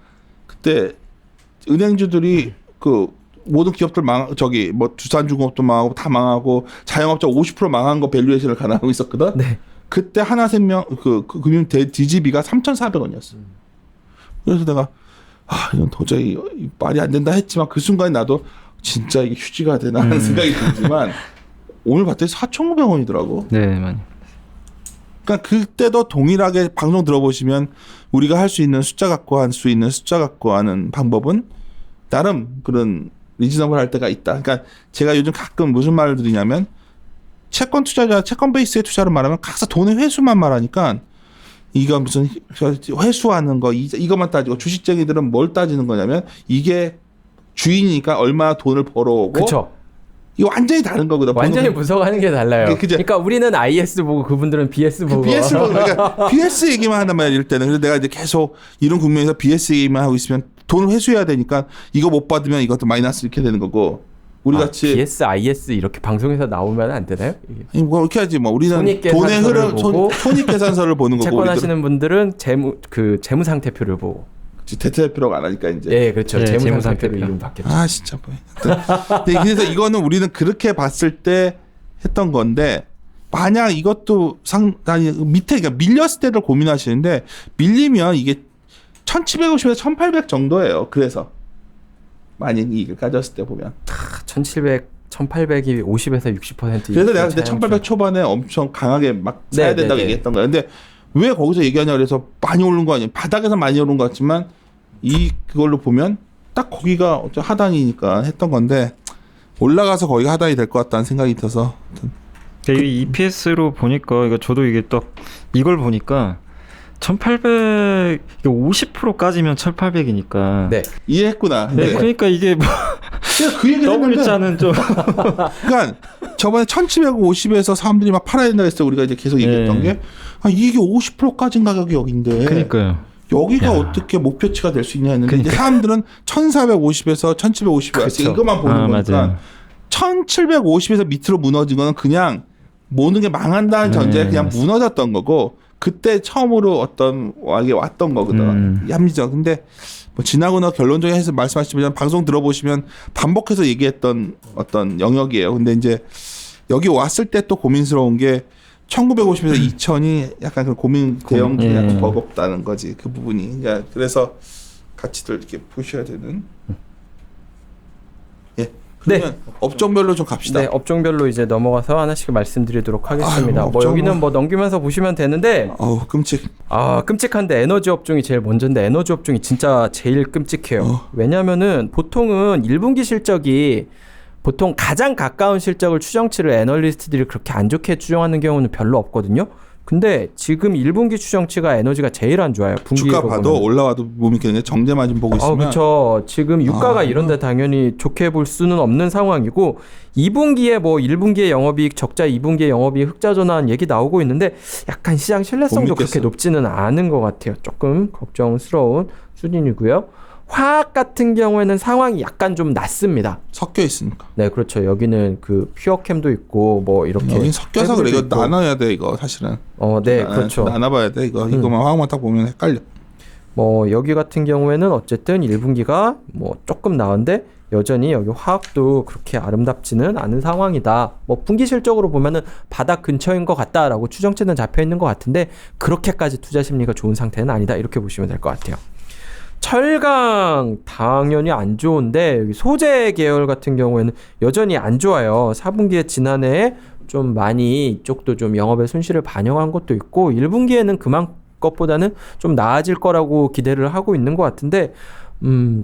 그때 은행주들이 그 모든 기업들 뭐 두산중공업도 망하고 다 망하고 자영업자 50% 망한 거 밸류에이션을 가능하고 있었거든. 네. 그때 하나생명 그 금융 DGB가 3,400원이었어. 그래서 내가 이건 도저히 말이 안 된다 했지만 그 순간에 나도 진짜 이게 휴지가 되나 하는 생각이 들지만 오늘 봤더니 4,900원이더라고. 네, 많이. 그러니까 그때도 동일하게 방송 들어보시면 우리가 할 수 있는 숫자 갖고 할 수 있는 숫자 갖고 하는 방법은 나름 그런 리즈너블 할 때가 있다. 그러니까 제가 요즘 가끔 무슨 말을 드리냐면 채권 투자자, 채권 베이스의 투자를 말하면 각자 돈의 회수만 말하니까 이거 무슨 회수하는 거 이것만 따지고 주식쟁이들은 뭘 따지는 거냐면 이게 주인이니까 얼마나 돈을 벌어오고 그쵸. 이거 완전히 다른 거거든. 완전히 분석하는 게 달라요. 그죠? 그러니까 우리는 IS 보고 그분들은 BS 보고. BS 보고 그러니까 BS 얘기만 한단 말이야 이럴 때는. 그래서 내가 이제 계속 이런 국면에서 BS 얘기만 하고 있으면 돈을 회수해야 되니까 이거 못 받으면 이것도 마이너스 이렇게 되는 거고. 우리 같이 BS, IS 이렇게 방송에서 나오면 안 되나요? 아니 뭐 이렇게 하지 뭐 우리는 돈의 흐름 손익계산서를 보는 거고. 채권하시는 분들은 재무 상태표를 보고. 대표라고 안 하니까 이제. 예, 그렇죠. 네, 재무 상태표 이름 바뀌었죠. 진짜 뭐. 그래서 이거는 우리는 그렇게 봤을 때 했던 건데 만약 이것도 상당히 밑에 그러니까 밀렸을 때를 고민하시는데 밀리면 이게 1,750에서 1,800 정도예요. 그래서 만약 이익을 가졌을 때 보면 1,700, 1,800이 50에서 60%. 그래서 내가 그때 1,800 초반에 엄청 강하게 막 사야 된다고 얘기했던 거야. 근데 왜 거기서 얘기하냐 그래서 많이 오른 거 아니에요. 바닥에서 많이 오른 것 같지만 그걸로 보면 딱 거기가 하단이니까 했던 건데 올라가서 거기가 하단이 될 것 같다는 생각이 들어서 이 EPS로 보니까 저도 이게 딱 이걸 보니까 1,800 50%까지면 1,800이니까. 네. 이해했구나. 네. 그러니까 이게 뭐 그 얘기를 했는데 W자는 좀 그러니까 저번에 1750에서 사람들이 막 팔아야 된다 했을 때 우리가 이제 계속 얘기했던 게 이게 50%까진 가격이 여기인데 그러니까요. 여기가 야. 어떻게 목표치가 될 수 있냐 했는데 이제 사람들은 1450에서 1750 그렇죠. 이것만 보는 거니까 맞아요. 1750에서 밑으로 무너진 거는 그냥 모든 게 망한다는 전제에 그냥 무너졌던 거고 그때 처음으로 어떤 이게 왔던 거거든. 합리적. 근데 뭐 지나고 결론적인 해서 말씀하시면 방송 들어보시면 반복해서 얘기했던 어떤 영역이에요. 근데 이제 여기 왔을 때 또 고민스러운 게 1950에서 2000이 약간 그 고민 대형이 약간 버겁다는 거지 그 부분이. 그러니까 그래서 같이들 이렇게 보셔야 되는. 예. 그러면 업종별로 좀 갑시다. 네, 업종별로 이제 넘어가서 하나씩 말씀드리도록 하겠습니다. 아유, 뭐 여기는 뭐 넘기면서 보시면 되는데 어우 끔찍. 끔찍한데 에너지 업종이 제일 먼저인데 에너지 업종이 진짜 제일 끔찍해요. 왜냐면은 보통은 1분기 실적이 보통 가장 가까운 실적을 추정치를 애널리스트들이 그렇게 안 좋게 추정하는 경우는 별로 없거든요. 근데 지금 1분기 추정치가 에너지가 제일 안 좋아요. 주가 봐도 보면. 올라와도 몸이 그냥 정제 마진 보고 있으면 그렇죠. 지금 유가가 이런데 당연히 좋게 볼 수는 없는 상황이고 2분기에 뭐 1분기에 영업이익 적자 2분기에 영업이익 흑자 전환 얘기 나오고 있는데 약간 시장 신뢰성도 그렇게 높지는 않은 것 같아요. 조금 걱정스러운 수준이고요. 화학 같은 경우에는 상황이 약간 좀 낮습니다. 섞여 있으니까. 네, 그렇죠. 여기는 그 퓨어캠도 있고 뭐 이렇게 여긴 섞여서 그래. 이거 나눠야 돼 이거 사실은. 네, 그렇죠. 나눠봐야 돼 이거. 이거만 화학만 딱 보면 헷갈려. 뭐 여기 같은 경우에는 어쨌든 1분기가 뭐 조금 나은데 여전히 여기 화학도 그렇게 아름답지는 않은 상황이다. 뭐 분기 실적으로 보면은 바닥 근처인 것 같다라고 추정치는 잡혀 있는 것 같은데 그렇게까지 투자 심리가 좋은 상태는 아니다. 이렇게 보시면 될 것 같아요. 철강 당연히 안 좋은데 여기 소재 계열 같은 경우에는 여전히 안 좋아요. 4분기에 지난해에 좀 많이 이쪽도 좀 영업의 손실을 반영한 것도 있고 1분기에는 그만 것보다는 좀 나아질 거라고 기대를 하고 있는 것 같은데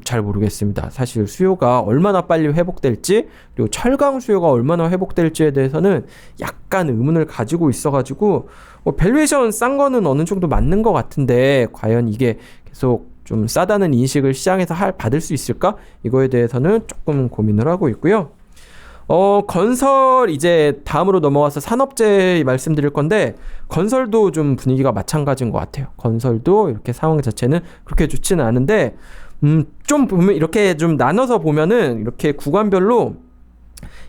잘 모르겠습니다. 사실 수요가 얼마나 빨리 회복될지 그리고 철강 수요가 얼마나 회복될지에 대해서는 약간 의문을 가지고 있어가지고 뭐 밸류에이션 싼 거는 어느 정도 맞는 것 같은데 과연 이게 계속 좀 싸다는 인식을 시장에서 받을 수 있을까? 이거에 대해서는 조금 고민을 하고 있고요. 건설 이제 다음으로 넘어가서 산업재 말씀드릴 건데 건설도 좀 분위기가 마찬가지인 것 같아요. 건설도 이렇게 상황 자체는 그렇게 좋지는 않은데 좀 보면 이렇게 좀 나눠서 보면은 이렇게 구간별로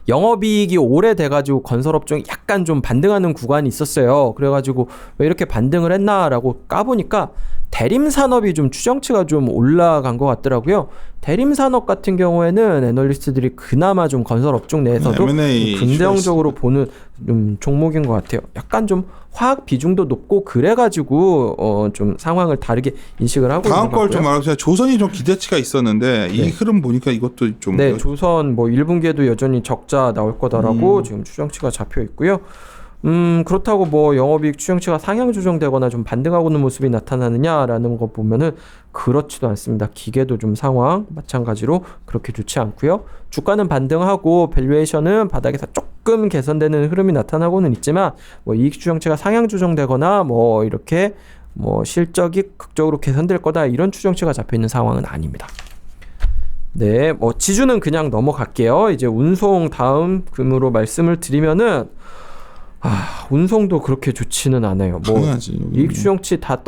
영업이익이 오래돼가지고 건설업종이 약간 좀 반등하는 구간이 있었어요. 그래가지고 왜 이렇게 반등을 했나라고 까보니까 대림산업이 좀 추정치가 좀 올라간 것 같더라고요. 대림산업 같은 경우에는 애널리스트들이 그나마 좀 건설업종 내에서도 긍정적으로 보는 종목인 것 같아요. 약간 좀 화학 비중도 높고 그래가지고 좀 상황을 다르게 인식을 하고 있는 것 같고요. 다음 걸 좀 말하자면 조선이 좀 기대치가 있었는데 이 흐름 보니까 이것도 좀 조선 뭐 1분기에도 여전히 적자 나올 거다라고 지금 추정치가 잡혀 있고요. 그렇다고 뭐 영업이익 추정치가 상향 조정되거나 좀 반등하고 있는 모습이 나타나느냐라는 거 보면은 그렇지도 않습니다. 기계도 좀 상황 마찬가지로 그렇게 좋지 않고요. 주가는 반등하고 밸류에이션은 바닥에서 조금 개선되는 흐름이 나타나고는 있지만 뭐 이익 추정치가 상향 조정되거나 뭐 이렇게 뭐 실적이 극적으로 개선될 거다 이런 추정치가 잡혀 있는 상황은 아닙니다. 네, 뭐 지주는 그냥 넘어갈게요. 이제 운송 다음 금으로 말씀을 드리면은 운송도 그렇게 좋지는 않아요. 뭐 이익 추정치 다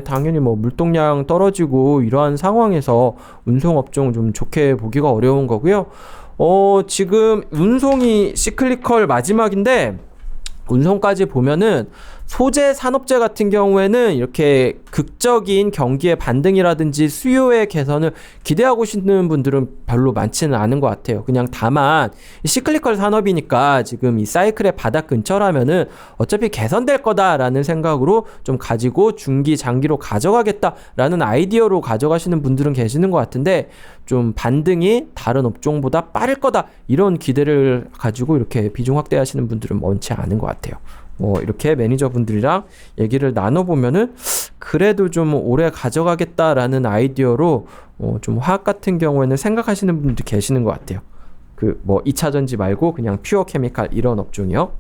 당연히 뭐 물동량 떨어지고 이러한 상황에서 운송 업종 좀 좋게 보기가 어려운 거고요. 지금 운송이 시클리컬 마지막인데 운송까지 보면은 소재 산업재 같은 경우에는 이렇게 극적인 경기의 반등이라든지 수요의 개선을 기대하고 계시는 분들은 별로 많지는 않은 것 같아요. 그냥 다만 시클리컬 산업이니까 지금 이 사이클의 바닥 근처라면은 어차피 개선될 거다라는 생각으로 좀 가지고 중기 장기로 가져가겠다라는 아이디어로 가져가시는 분들은 계시는 것 같은데 좀 반등이 다른 업종보다 빠를 거다 이런 기대를 가지고 이렇게 비중 확대하시는 분들은 많지 않은 것 같아요. 뭐 이렇게 매니저분들이랑 얘기를 나눠보면은 그래도 좀 오래 가져가겠다라는 아이디어로 좀 화학 같은 경우에는 생각하시는 분들 계시는 것 같아요. 그 뭐 2차전지 말고 그냥 퓨어 케미칼 이런 업종이요.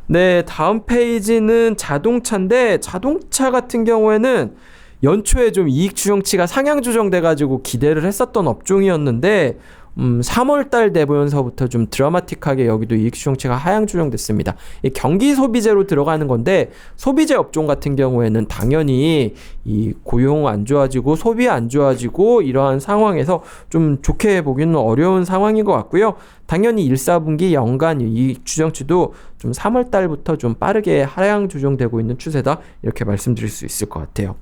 네, 다음 페이지는 자동차인데 자동차 같은 경우에는 연초에 좀 이익 추정치가 상향 조정돼 가지고 기대를 했었던 업종이었는데 3월 달 되면서부터 좀 드라마틱하게 여기도 이익 추정치가 하향 조정됐습니다. 이 경기 소비재로 들어가는 건데 소비재 업종 같은 경우에는 당연히 이 고용 안 좋아지고 소비 안 좋아지고 이러한 상황에서 좀 좋게 보기는 어려운 상황인 것 같고요. 당연히 1, 4분기 연간 이익 추정치도 좀 3월 달부터 좀 빠르게 하향 조정되고 있는 추세다 이렇게 말씀드릴 수 있을 것 같아요.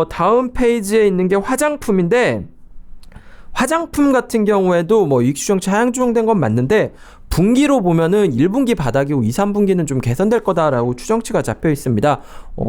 다음 페이지에 있는 게 화장품인데 화장품 같은 경우에도 뭐 이익 추정치 하향 조정된 건 맞는데 분기로 보면은 1분기 바닥이고 2, 3분기는 좀 개선될 거다라고 추정치가 잡혀 있습니다.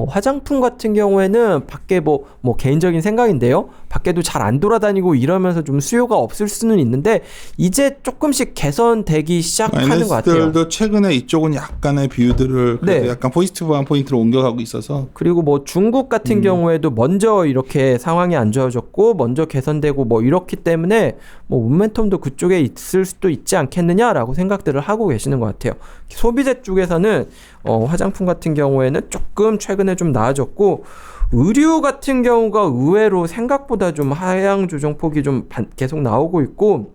화장품 같은 경우에는 밖에 뭐 개인적인 생각인데요. 밖에도 잘 안 돌아다니고 이러면서 좀 수요가 없을 수는 있는데 이제 조금씩 개선되기 시작하는 것 같아요. 마이너스들도 최근에 이쪽은 약간의 비유들을 네. 약간 포지티브한 포인트로 옮겨가고 있어서 그리고 뭐 중국 같은 경우에도 먼저 이렇게 상황이 안 좋아졌고 먼저 개선되고 뭐 이렇기 때문에 뭐 모멘텀도 그쪽에 있을 수도 있지 않겠느냐라고 생각들을 하고 계시는 것 같아요. 소비재 쪽에서는 화장품 같은 경우에는 조금 최근에 좀 나아졌고 의류 같은 경우가 의외로 생각보다 좀 하향 조정폭이 좀 계속 나오고 있고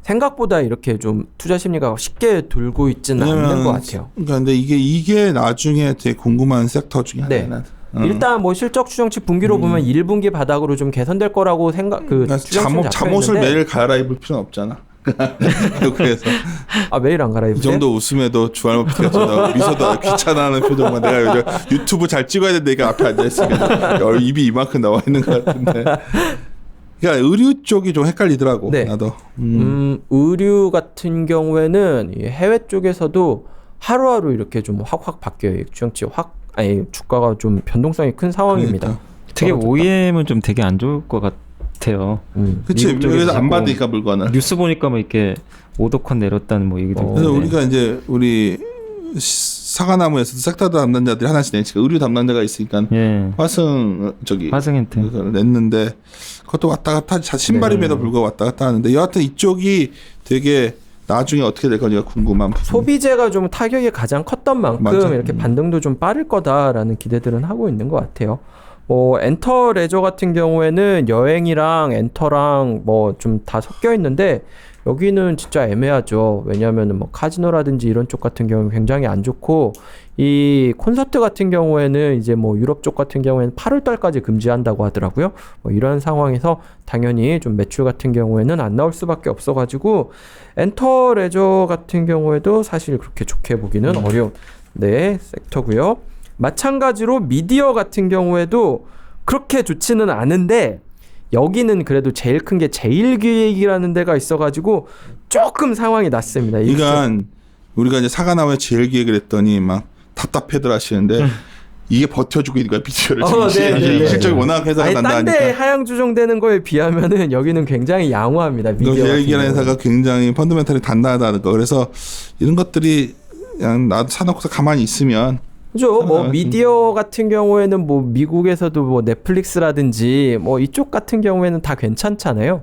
생각보다 이렇게 좀 투자 심리가 쉽게 돌고 있지는 않는 것 같아요. 그러니까 근데 이게 나중에 되게 궁금한 섹터 중에 하나는. 일단 뭐 실적 추정치 분기로 보면 1분기 바닥으로 좀 개선될 거라고 잠옷을 매일 갈아입을 필요는 없잖아. 그래서 매일 안 갈아입으세요? 이 정도 웃음에도 주할머 피가 미소도 귀찮아하는 표정만 내가 요즘 유튜브 잘 찍어야 되는데 내가 앞에 앉아있으니까 입이 이만큼 나와 있는 것 같은데 그러니까 의류 쪽이 좀 헷갈리더라고. 네. 나도 의류 같은 경우에는 해외 쪽에서도 하루하루 이렇게 좀 확 바뀌어요. 추정치 주가가 좀 변동성이 큰 상황입니다. 그러니까. 되게 OEM은 좀 되게 안 좋을 것 같아요. 그치. 그래서 안 받으니까 물건을. 뉴스 보니까 뭐 이렇게 오더컷 내렸다는 뭐 얘기도. 그래서 우리가 이제 우리 사과나무에서도 섹터 담당자들이 하나씩 내니까 의류 담당자가 있으니까 화승엔테 냈는데 그것도 왔다 갔다 신발임에도 불구하고 왔다 갔다 하는데 여하튼 이쪽이 되게 나중에 어떻게 될 건지가 궁금한 부분. 소비재가 좀 타격이 가장 컸던 만큼 이렇게 반등도 좀 빠를 거다라는 기대들은 하고 있는 것 같아요. 뭐 엔터 레저 같은 경우에는 여행이랑 엔터랑 뭐 좀 다 섞여 있는데 여기는 진짜 애매하죠. 왜냐하면 뭐 카지노라든지 이런 쪽 같은 경우는 굉장히 안 좋고 이 콘서트 같은 경우에는 이제 뭐 유럽 쪽 같은 경우에는 8월 달까지 금지한다고 하더라고요. 뭐 이런 상황에서 당연히 좀 매출 같은 경우에는 안 나올 수밖에 없어가지고 엔터 레저 같은 경우에도 사실 그렇게 좋게 보기는 어려운 섹터고요. 마찬가지로 미디어 같은 경우에도 그렇게 좋지는 않은데 여기는 그래도 제일 큰 게 제일기획이라는 데가 있어가지고 조금 상황이 낮습니다. 그러니까 우리가 이제 사과나무에 제일기획을 했더니 막 답답해들 하시는데 이게 버텨주고 있는 거야 미디어를. 실적이 워낙 회사가 난다니까. 딴 데 하향 조정되는 거에 비하면은 여기는 굉장히 양호합니다. 미디어 제일기획이라는 회사가 굉장히 펀더멘털이 단단하다는 거. 그래서 이런 것들이 그냥 나도 사놓고서 가만히 있으면. 그죠. 뭐 미디어 같은 경우에는 뭐 미국에서도 뭐 넷플릭스라든지 뭐 이쪽 같은 경우에는 다 괜찮잖아요.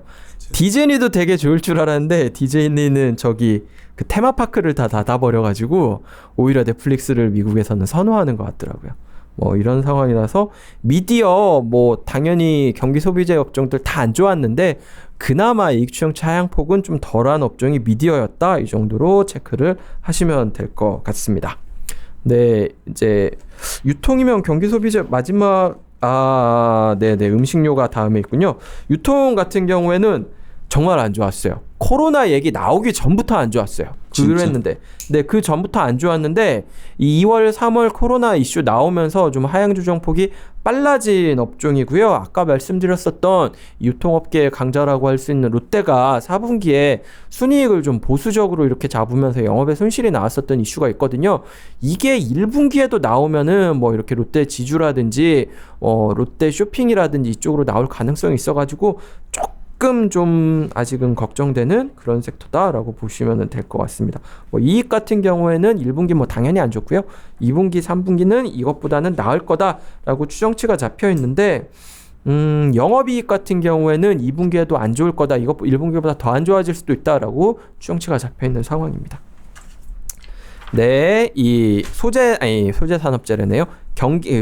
디즈니도 되게 좋을 줄 알았는데 디즈니는 저기 그 테마파크를 다 닫아버려가지고 오히려 넷플릭스를 미국에서는 선호하는 것 같더라고요. 뭐 이런 상황이라서 미디어 뭐 당연히 경기 소비재 업종들 다 안 좋았는데 그나마 이익 추정치 하향폭은 좀 덜한 업종이 미디어였다. 이 정도로 체크를 하시면 될 것 같습니다. 네, 이제 유통이면 경기 소비재 마지막 음식료가 다음에 있군요. 유통 같은 경우에는 정말 안 좋았어요. 코로나 얘기 나오기 전부터 안 좋았어요. 그랬는데, 그 전부터 안 좋았는데 2월, 3월 코로나 이슈 나오면서 좀 하향 조정폭이 빨라진 업종이고요. 아까 말씀드렸었던 유통업계의 강자라고 할 수 있는 롯데가 4분기에 순이익을 좀 보수적으로 이렇게 잡으면서 영업에 손실이 나왔었던 이슈가 있거든요. 이게 1분기에도 나오면은 뭐 이렇게 롯데 지주라든지 롯데 쇼핑이라든지 이쪽으로 나올 가능성이 있어가지고 조금 좀 아직은 걱정되는 그런 섹터다라고 보시면 될 것 같습니다. 뭐 이익 같은 경우에는 1분기 뭐 당연히 안 좋고요. 2분기, 3분기는 이것보다는 나을 거다라고 추정치가 잡혀 있는데 영업이익 같은 경우에는 2분기에도 안 좋을 거다. 이것 1분기보다 더 안 좋아질 수도 있다라고 추정치가 잡혀 있는 상황입니다. 네, 이 소재 산업재래네요.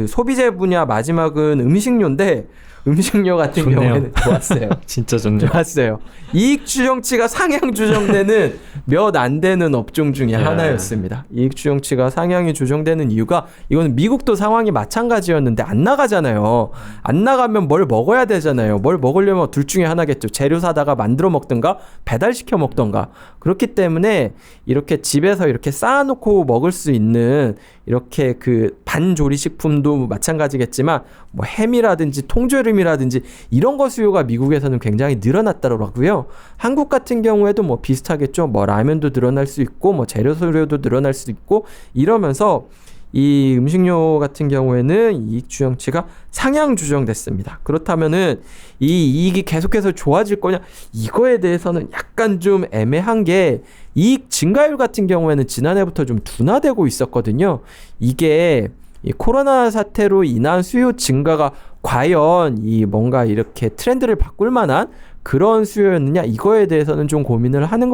소비재 분야 마지막은 음식료인데 음식료 같은 좋네요. 경우에는 좋았어요. 진짜 좋네요. 좋았어요. 이익 추정치가 상향 조정되는 몇 안 되는 업종 중에 하나였습니다. 이익 추정치가 상향이 조정되는 이유가 이거는 미국도 상황이 마찬가지였는데 안 나가잖아요. 안 나가면 뭘 먹어야 되잖아요. 뭘 먹으려면 둘 중에 하나겠죠. 재료 사다가 만들어 먹든가 배달시켜 먹던가. 그렇기 때문에 이렇게 집에서 이렇게 쌓아놓고 먹을 수 있는 이렇게 그 반조리 식품도 마찬가지겠지만 뭐 햄이라든지 통조림이라든지 이런 거 수요가 미국에서는 굉장히 늘어났더라고요. 한국 같은 경우에도 뭐 비슷하겠죠. 뭐 라면도 늘어날 수 있고 뭐 재료 수요도 늘어날 수 있고 이러면서 이 음식료 같은 경우에는 이익 추정치가 상향 조정됐습니다. 그렇다면은 이 이익이 계속해서 좋아질 거냐? 이거에 대해서는 약간 좀 애매한 게 이익 증가율 같은 경우에는 지난해부터 좀 둔화되고 있었거든요. 이게 이 코로나 사태로 인한 수요 증가가 과연 이 뭔가 이렇게 트렌드를 바꿀 만한 그런 수요였느냐 이거에 대해서는 좀 고민을 하시는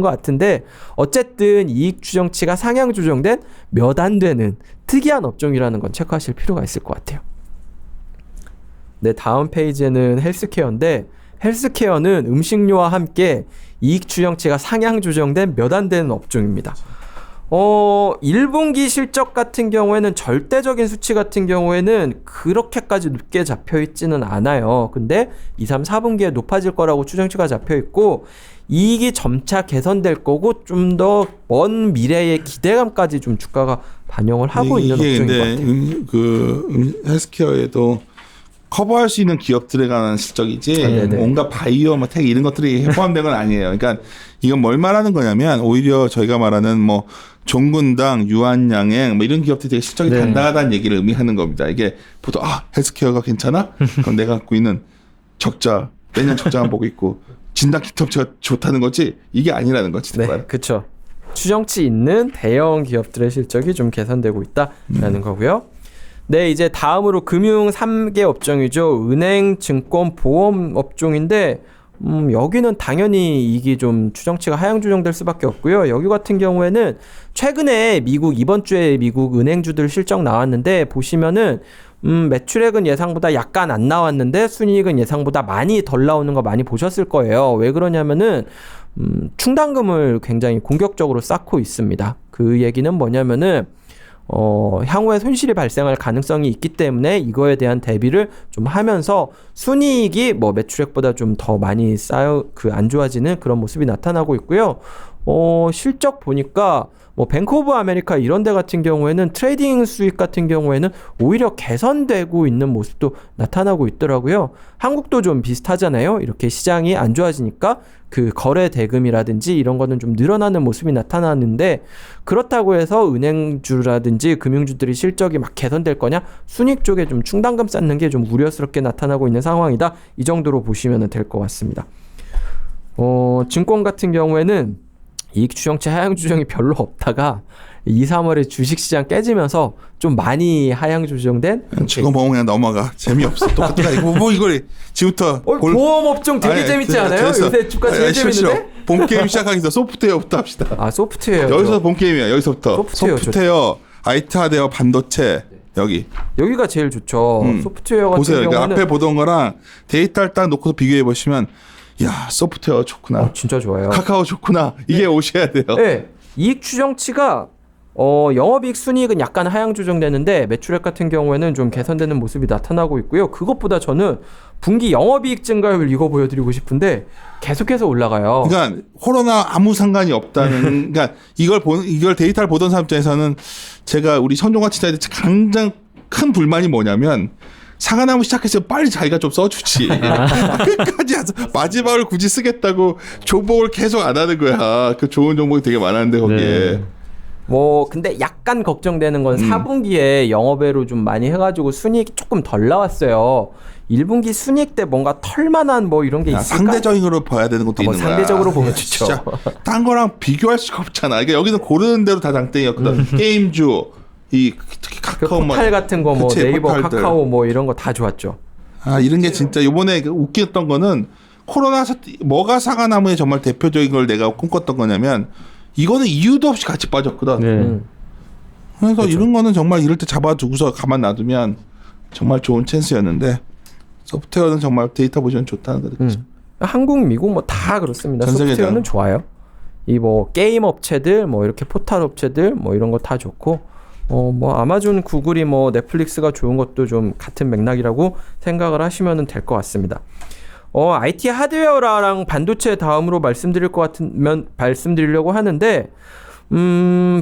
것 같은데 어쨌든 이익 추정치가 상향 조정된 몇 안 되는 특이한 업종이라는 건 체크하실 필요가 있을 것 같아요. 네, 다음 페이지에는 헬스케어인데 헬스케어는 음식료와 함께 이익 추정치가 상향 조정된 몇 안 되는 업종입니다. 1분기 실적 같은 경우에는 절대적인 수치 같은 경우에는 그렇게까지 높게 잡혀 있지는 않아요. 근데 2, 3, 4분기에 높아질 거라고 추정치가 잡혀 있고 이익이 점차 개선될 거고 좀 더 먼 미래의 기대감까지 좀 주가가 반영을 하고 있는 업종인 것 같아요. 헬스케어에도 커버할 수 있는 기업들에 관한 실적이지 온갖 바이오, 뭐 텍 이런 것들이 포함된 건 아니에요. 그러니까 이건 뭘 말하는 거냐면 오히려 저희가 말하는 뭐 종근당, 유한양행 뭐 이런 기업들이 되게 실적이 단단하다는 얘기를 의미하는 겁니다. 이게 보통 헬스케어가 괜찮아? 그럼 내가 갖고 있는 적자 매년 적자만 보고 있고 진단 키트 업체가 좋다는 거지 이게 아니라는 거지. 네, 그렇죠. 추정치 있는 대형 기업들의 실적이 좀 개선되고 있다라는 거고요. 네, 이제 다음으로 금융 3개 업종이죠. 은행, 증권, 보험 업종인데 여기는 당연히 이게 좀 추정치가 하향 조정될 수밖에 없고요. 여기 같은 경우에는 최근에 이번 주에 미국 은행주들 실적 나왔는데 보시면은 매출액은 예상보다 약간 안 나왔는데 순이익은 예상보다 많이 덜 나오는 거 많이 보셨을 거예요. 왜 그러냐면은 충당금을 굉장히 공격적으로 쌓고 있습니다. 그 얘기는 뭐냐면은 향후에 손실이 발생할 가능성이 있기 때문에 이거에 대한 대비를 좀 하면서 순이익이 뭐 매출액보다 좀 더 많이 안 좋아지는 그런 모습이 나타나고 있고요. 실적 보니까 뭐 뱅크 오브 아메리카 이런 데 같은 경우에는 트레이딩 수익 같은 경우에는 오히려 개선되고 있는 모습도 나타나고 있더라고요. 한국도 좀 비슷하잖아요. 이렇게 시장이 안 좋아지니까 그 거래 대금이라든지 이런 거는 좀 늘어나는 모습이 나타나는데 그렇다고 해서 은행주라든지 금융주들이 실적이 막 개선될 거냐? 순익 쪽에 좀 충당금 쌓는 게 좀 우려스럽게 나타나고 있는 상황이다. 이 정도로 보시면 될 것 같습니다. 증권 같은 경우에는 이익 추정치 하향 조정이 별로 없다가 2, 3월에 주식시장 깨지면서 좀 많이 하향 조정된 저거 보면 그냥 넘어가. 재미없어. 똑같다. 뭐 이걸 지금부터 보험 업종 되게 재밌지 않아요? 요새 주가 제일 재밌는데? 본 게임 시작하기 전에 소프트웨어부터 합시다. 소프트웨어. 여기서 본 게임이야. 여기서부터. 소프트웨어 IT 하드웨어, 반도체 여기가 제일 좋죠. 소프트웨어 같은 보세요. 경우는 그러니까 앞에 보던 거랑 데이터를 딱 놓고서 비교해 보시면 야, 소프트웨어 좋구나. 진짜 좋아요. 카카오 좋구나. 이게 오셔야 돼요. 네. 이익 추정치가 영업이익 순이익은 약간 하향 조정되는데 매출액 같은 경우에는 좀 개선되는 모습이 나타나고 있고요. 그것보다 저는 분기 영업이익 증가율 이거 보여드리고 싶은데 계속해서 올라가요. 그러니까 코로나 아무 상관이 없다는. 그러니까 이걸 데이터를 보던 사람 입장에서는 제가 우리 선종과 치자에 가장 큰 불만이 뭐냐면. 사과나무 시작했으면 빨리 자기가 좀 써주지. 끝까지 마지막을 굳이 쓰겠다고 종목을 계속 안 하는 거야. 그 좋은 종목이 되게 많았는데 거기에. 근데 약간 걱정되는 건 4분기에 영업외로 좀 많이 해가지고 순이익이 조금 덜 나왔어요. 1분기 순이익 때 뭔가 털만한 뭐 이런 게 있을까? 상대적으로 봐야 되는 것도 있는 거야. 상대적으로 보면 좋죠. 진짜 딴 거랑 비교할 수가 없잖아. 그러니까 여기는 고르는 대로 다 장땡이었거든. 게임주. 특히 카카오 포탈 같은 거 뭐 네이버, 포탈들. 카카오 뭐 이런 거 다 좋았죠. 이런 게 진짜 이번에 웃겼던 거는 코로나 사태 뭐가 사과나무의 정말 대표적인 걸 내가 꿈꿨던 거냐면 이거는 이유도 없이 같이 빠졌거든. 그래서 그렇죠. 이런 거는 정말 이럴 때 잡아두고서 가만 놔두면 정말 좋은 찬스였는데 소프트웨어는 정말 데이터 보시면 좋다는 거죠. 한국, 미국 뭐 다 그렇습니다. 전 세계죠. 소프트웨어는 좋아요. 이 뭐 게임 업체들 뭐 이렇게 포털 업체들 뭐 이런 거 다 좋고 뭐 아마존, 구글이 뭐 넷플릭스가 좋은 것도 좀 같은 맥락이라고 생각을 하시면 될 것 같습니다. IT 하드웨어랑 반도체 다음으로 말씀드리려고 하는데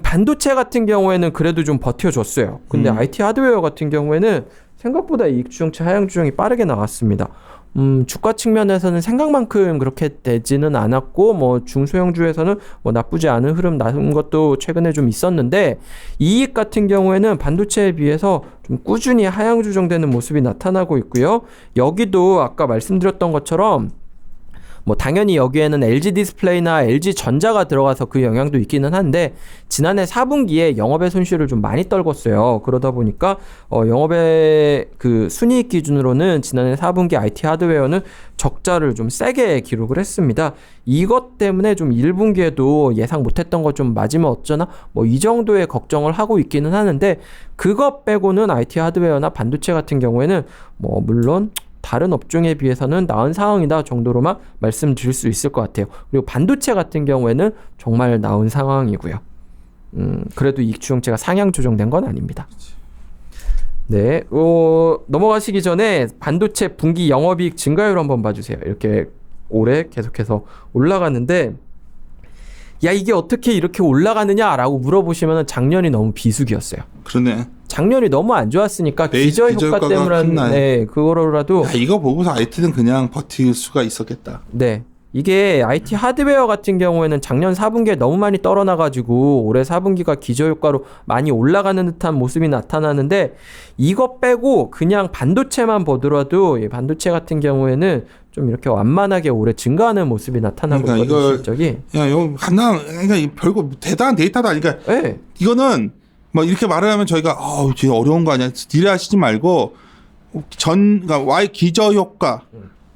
반도체 같은 경우에는 그래도 좀 버텨줬어요. 근데 IT 하드웨어 같은 경우에는 생각보다 이익 추정치 하향 추정이 빠르게 나왔습니다. 주가 측면에서는 생각만큼 그렇게 되지는 않았고 뭐 중소형주에서는 뭐 나쁘지 않은 흐름 나온 것도 최근에 좀 있었는데 이익 같은 경우에는 반도체에 비해서 좀 꾸준히 하향 조정되는 모습이 나타나고 있고요. 여기도 아까 말씀드렸던 것처럼 뭐 당연히 여기에는 LG 디스플레이나 LG 전자가 들어가서 그 영향도 있기는 한데 지난해 4분기에 영업의 손실을 좀 많이 떨궜어요. 그러다 보니까 영업의 그 순이익 기준으로는 지난해 4분기 IT 하드웨어는 적자를 좀 세게 기록을 했습니다. 이것 때문에 좀 1분기에도 예상 못했던 것 좀 맞으면 어쩌나 뭐 이 정도의 걱정을 하고 있기는 하는데 그것 빼고는 IT 하드웨어나 반도체 같은 경우에는 뭐 물론 다른 업종에 비해서는 나은 상황이다 정도로만 말씀드릴 수 있을 것 같아요. 그리고 반도체 같은 경우에는 정말 나은 상황이고요. 그래도 이익 추정치가 상향 조정된 건 아닙니다. 네, 넘어가시기 전에 반도체 분기 영업이익 증가율 한번 봐주세요. 이렇게 올해 계속해서 올라가는데 야 이게 어떻게 이렇게 올라가느냐라고 물어보시면 작년이 너무 비수기였어요. 그러네. 작년이 너무 안 좋았으니까 기저 효과 기저효과가 때문에 네, 그거로라도 이거 보고서 IT는 그냥 버틸 수가 있었겠다. 네. 이게 IT 하드웨어 같은 경우에는 작년 4분기에 너무 많이 떨어나가지고 올해 4분기가 기저효과로 많이 올라가는 듯한 모습이 나타나는데 이거 빼고 그냥 반도체만 보더라도 이 반도체 같은 경우에는 좀 이렇게 완만하게 올해 증가하는 모습이 나타나고 있거든요. 실적이. 야, 이거 그러니까 별거 대단한 데이터도 아니까. 네. 이거는 뭐 이렇게 말을 하면 저희가 지금 어려운 거 아니야? 딜하시지 말고 그러니까 Y 기저 효과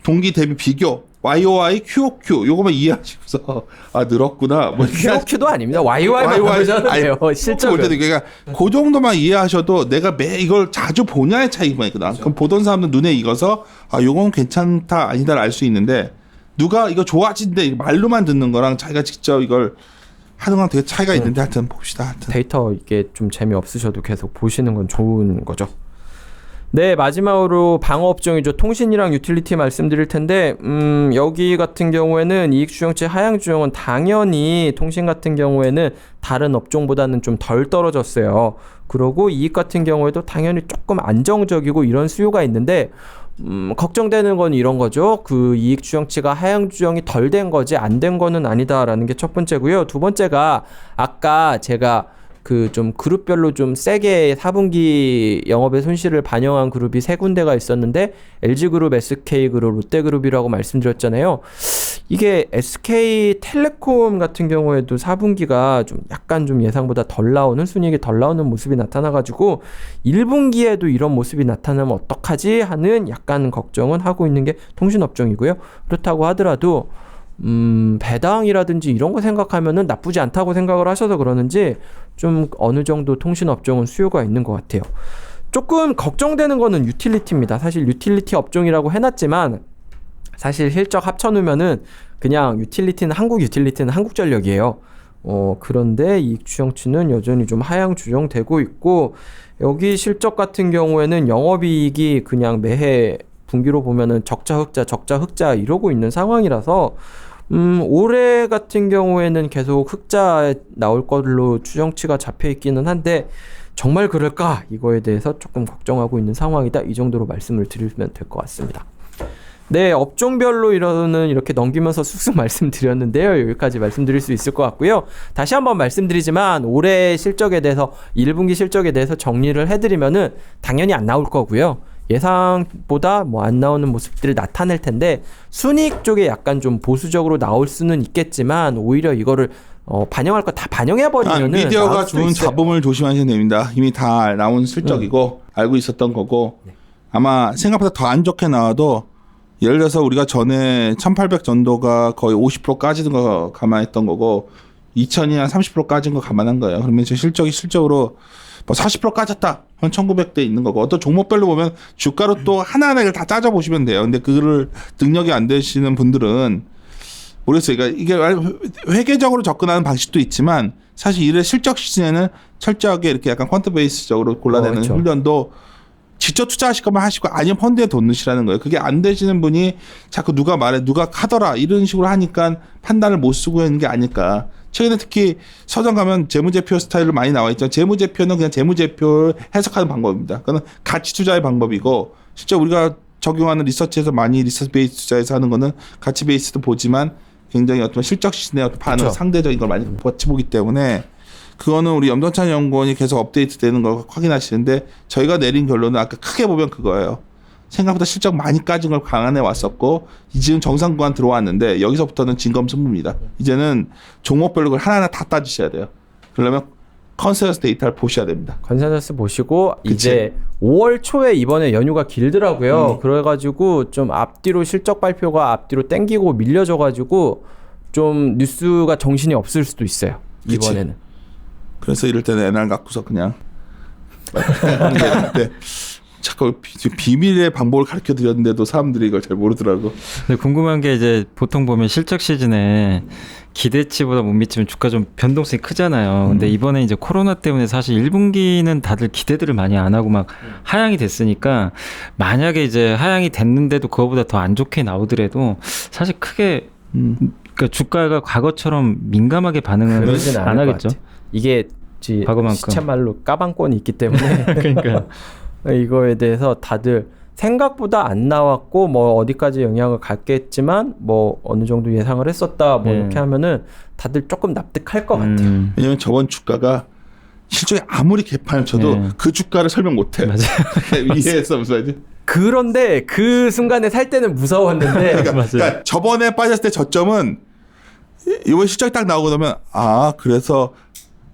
동기 대비 비교 YOY, QOQ 요거만 이해하시고서 늘었구나. 뭐 QOQ도 아닙니다. YOY만 보잖아요. 실적은. 그러니까 그 정도만 이해하셔도 내가 이걸 자주 보냐의 차이만 있거든. 그럼 보던 사람들 눈에 익어서 요건 괜찮다 아니다를 알 수 있는데 누가 이거 좋아진대 말로만 듣는 거랑 자기가 직접 이걸 하는 건 되게 차이가 있는데 하여튼 봅시다. 하여튼. 데이터 이게 좀 재미없으셔도 계속 보시는 건 좋은 거죠. 네, 마지막으로 방어 업종이죠. 통신이랑 유틸리티 말씀드릴 텐데 여기 같은 경우에는 이익 추정치 하향 추정은 당연히 통신 같은 경우에는 다른 업종보다는 좀 덜 떨어졌어요. 그리고 이익 같은 경우에도 당연히 조금 안정적이고 이런 수요가 있는데 걱정되는 건 이런 거죠. 그 이익 추정치가 하향 추정이 덜 된 거지 안 된 거는 아니다라는 게 첫 번째고요. 두 번째가 아까 제가 그 좀 그룹별로 좀 세게 4분기 영업의 손실을 반영한 그룹이 세 군데가 있었는데 LG그룹, SK그룹, 롯데그룹이라고 말씀드렸잖아요. 이게 SK텔레콤 같은 경우에도 4분기가 좀 약간 좀 예상보다 덜 나오는 순이익이 덜 나오는 모습이 나타나가지고 1분기에도 이런 모습이 나타나면 어떡하지 하는 약간 걱정은 하고 있는 게 통신업종이고요. 그렇다고 하더라도 배당이라든지 이런 거 생각하면은 나쁘지 않다고 생각을 하셔서 그러는지 좀 어느 정도 통신업종은 수요가 있는 것 같아요. 조금 걱정되는 거는 유틸리티입니다. 사실 유틸리티 업종이라고 해놨지만 사실 실적 합쳐놓으면은 그냥 유틸리티는 한국전력이에요. 그런데 이익 추정치는 여전히 좀 하향 추정되고 있고 여기 실적 같은 경우에는 영업이익이 그냥 매해 분기로 보면은 적자 흑자 이러고 있는 상황이라서 올해 같은 경우에는 계속 흑자 나올 걸로 추정치가 잡혀 있기는 한데 정말 그럴까? 이거에 대해서 조금 걱정하고 있는 상황이다. 이 정도로 말씀을 드리면 될 것 같습니다. 네, 업종별로 이렇게 넘기면서 쑥쑥 말씀드렸는데요. 여기까지 말씀드릴 수 있을 것 같고요. 다시 한번 말씀드리지만 올해 실적에 대해서 1분기 실적에 대해서 정리를 해드리면은 당연히 안 나올 거고요. 예상보다 뭐 안 나오는 모습들을 나타낼 텐데 순이익 쪽에 약간 좀 보수적으로 나올 수는 있겠지만 오히려 이거를 반영할 거 다 반영해버리면은 미디어가 주는 잡음을 조심하셔야 됩니다. 이미 다 나온 실적이고 알고 있었던 거고 아마 생각보다 더 안 좋게 나와도 예를 들어서 우리가 전에 1800 전도가 거의 50% 까지는 거 감안했던 거고 2000이 한 30% 까진 거 감안한 거예요. 그러면 이제 실적이 실적으로 뭐 40% 까졌다. 한 1900대 있는 거고 어떤 종목별로 보면 주가로 또 하나하나를 다 따져 보시면 돼요. 근데 그거를 능력이 안 되시는 분들은 모르겠어요. 그러니까 이게 회계적으로 접근하는 방식도 있지만 사실 일의 실적 시즌에는 철저하게 이렇게 약간 퀀트 베이스적으로 골라내는 그렇죠. 훈련도 직접 투자하실 거면 하시고 아니면 펀드에 돈 넣으시라는 거예요. 그게 안 되시는 분이 자꾸 누가 말해 누가 하더라 이런 식으로 하니까 판단을 못 쓰고 있는 게 아닐까. 최근에 특히 서점 가면 재무제표 스타일로 많이 나와 있죠. 재무제표는 그냥 재무제표를 해석하는 방법입니다. 그거는 가치 투자의 방법이고 실제 우리가 적용하는 리서치에서 많이 리서치 베이스 투자에서 하는 거는 가치 베이스도 보지만 굉장히 어떤 실적 시즌의 어떤 반응 그렇죠. 상대적인 걸 많이 버치보기 때문에 그거는 우리 염동찬 연구원이 계속 업데이트 되는 걸 확인하시는데 저희가 내린 결론은 아까 크게 보면 그거예요. 생각보다 실적 많이 까진 걸 강안해 왔었고 지금 정상 구간 들어왔는데 여기서부터는 진검승부입니다. 이제는 종목별로 그걸 하나하나 다 따지셔야 돼요. 그러려면 컨센서스 데이터를 보셔야 됩니다. 컨센서스 보시고 그치. 이제 5월 초에 이번에 연휴가 길더라고요. 그래가지고 좀 앞뒤로 실적 발표가 앞뒤로 땡기고 밀려져가지고 좀 뉴스가 정신이 없을 수도 있어요. 그치. 이번에는. 그래서 이럴 때는 NR 갖고서 그냥 네. 자꾸 비밀의 방법을 가르쳐 드렸는데도 사람들이 이걸 잘 모르더라고. 근데 궁금한 게 이제 보통 보면 실적 시즌에 기대치보다 못 미치면 주가 좀 변동성이 크잖아요. 근데 이번에 이제 코로나 때문에 사실 1분기는 다들 기대들을 많이 안 하고 막 하향이 됐으니까 만약에 이제 하향이 됐는데도 그거보다 더 안 좋게 나오더라도 사실 크게 그러니까 주가가 과거처럼 민감하게 반응을 그러진 안 않을 것 하겠죠. 같아. 이게 과거만큼. 시쳇말로 까방권이 있기 때문에 그러니까 이거에 대해서 다들 생각보다 안 나왔고 뭐 어디까지 영향을 갖겠지만 뭐 어느 정도 예상을 했었다 뭐 이렇게 하면은 다들 조금 납득할 것 같아요. 왜냐면 저번 주가가 실적이 아무리 개판을 쳐도 그 주가를 설명 못해. 맞아요. 이해해서 무슨 말이지? 그런데 그 순간에 살 때는 무서웠는데 그러니까 저번에 빠졌을 때 저점은 이번 실적이 딱 나오고 나면 아 그래서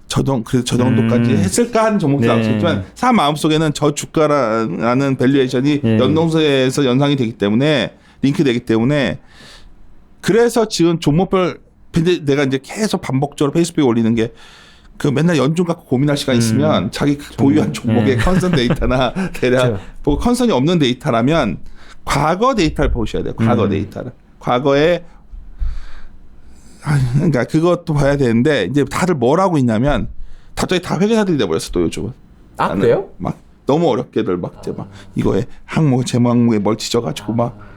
저 정도까지 했을까 하는 종목도 나올 수 있지만 사람 마음속에는 저 주가라는 밸류에이션이 연동서에서 연상이 되기 때문에 링크되기 때문에 그래서 지금 종목별 내가 이제 계속 반복적으로 페이스북에 올리는 게 그 맨날 연중 갖고 고민할 시간 있으면 자기 보유한 종목의 컨선 데이터나 대략 뭐 컨선이 없는 데이터라면 과거 데이터를 보셔야 돼요. 과거 데이터를. 과거에 그러니까 그것도 봐야 되는데 이제 다들 뭘 하고 있냐면 갑자기 다 회계사들이 돼버렸어 또 요즘은. 아 그래요? 막 너무 어렵게들 막 이제 막 이거에 항목 제 항목에 멀티져가지고 막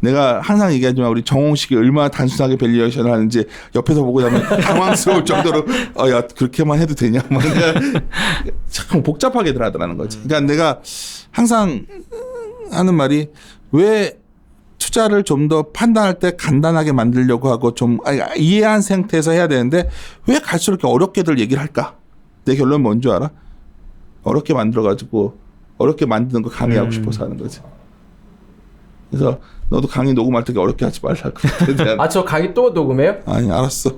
내가 항상 얘기하지만 우리 정홍식이 얼마나 단순하게 밸류에이션을 하는지 옆에서 보고 나면 당황스러울 정도로 야 그렇게만 해도 되냐 막 참 복잡하게들 하더라는 거지. 그러니까 내가 항상 하는 말이 왜 투자를 좀 더 판단할 때 간단하게 만들려고 하고 좀 이해한 상태에서 해야 되는데 왜 갈수록 이렇게 어렵게들 얘기를 할까? 내 결론은 뭔지 알아? 어렵게 만들어가지고 어렵게 만드는 거 강의하고 싶어서 하는 거지. 그래서 너도 강의 녹음할 때 어렵게 하지 말라고. 아 저 강의 또 녹음해요? 아니 알았어.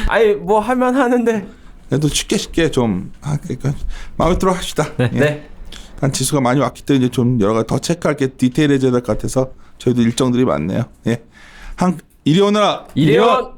아니 뭐 하면 하는데. 그래도 쉽게 좀 그러니까 마음에 들어 합시다. 네. 예. 네. 한 지수가 많이 왔기 때문에 이제 좀 여러 가지 더 체크할 게 디테일해져야 될 것 같아서 저희도 일정들이 많네요. 예. 이리 오너라. 이래원.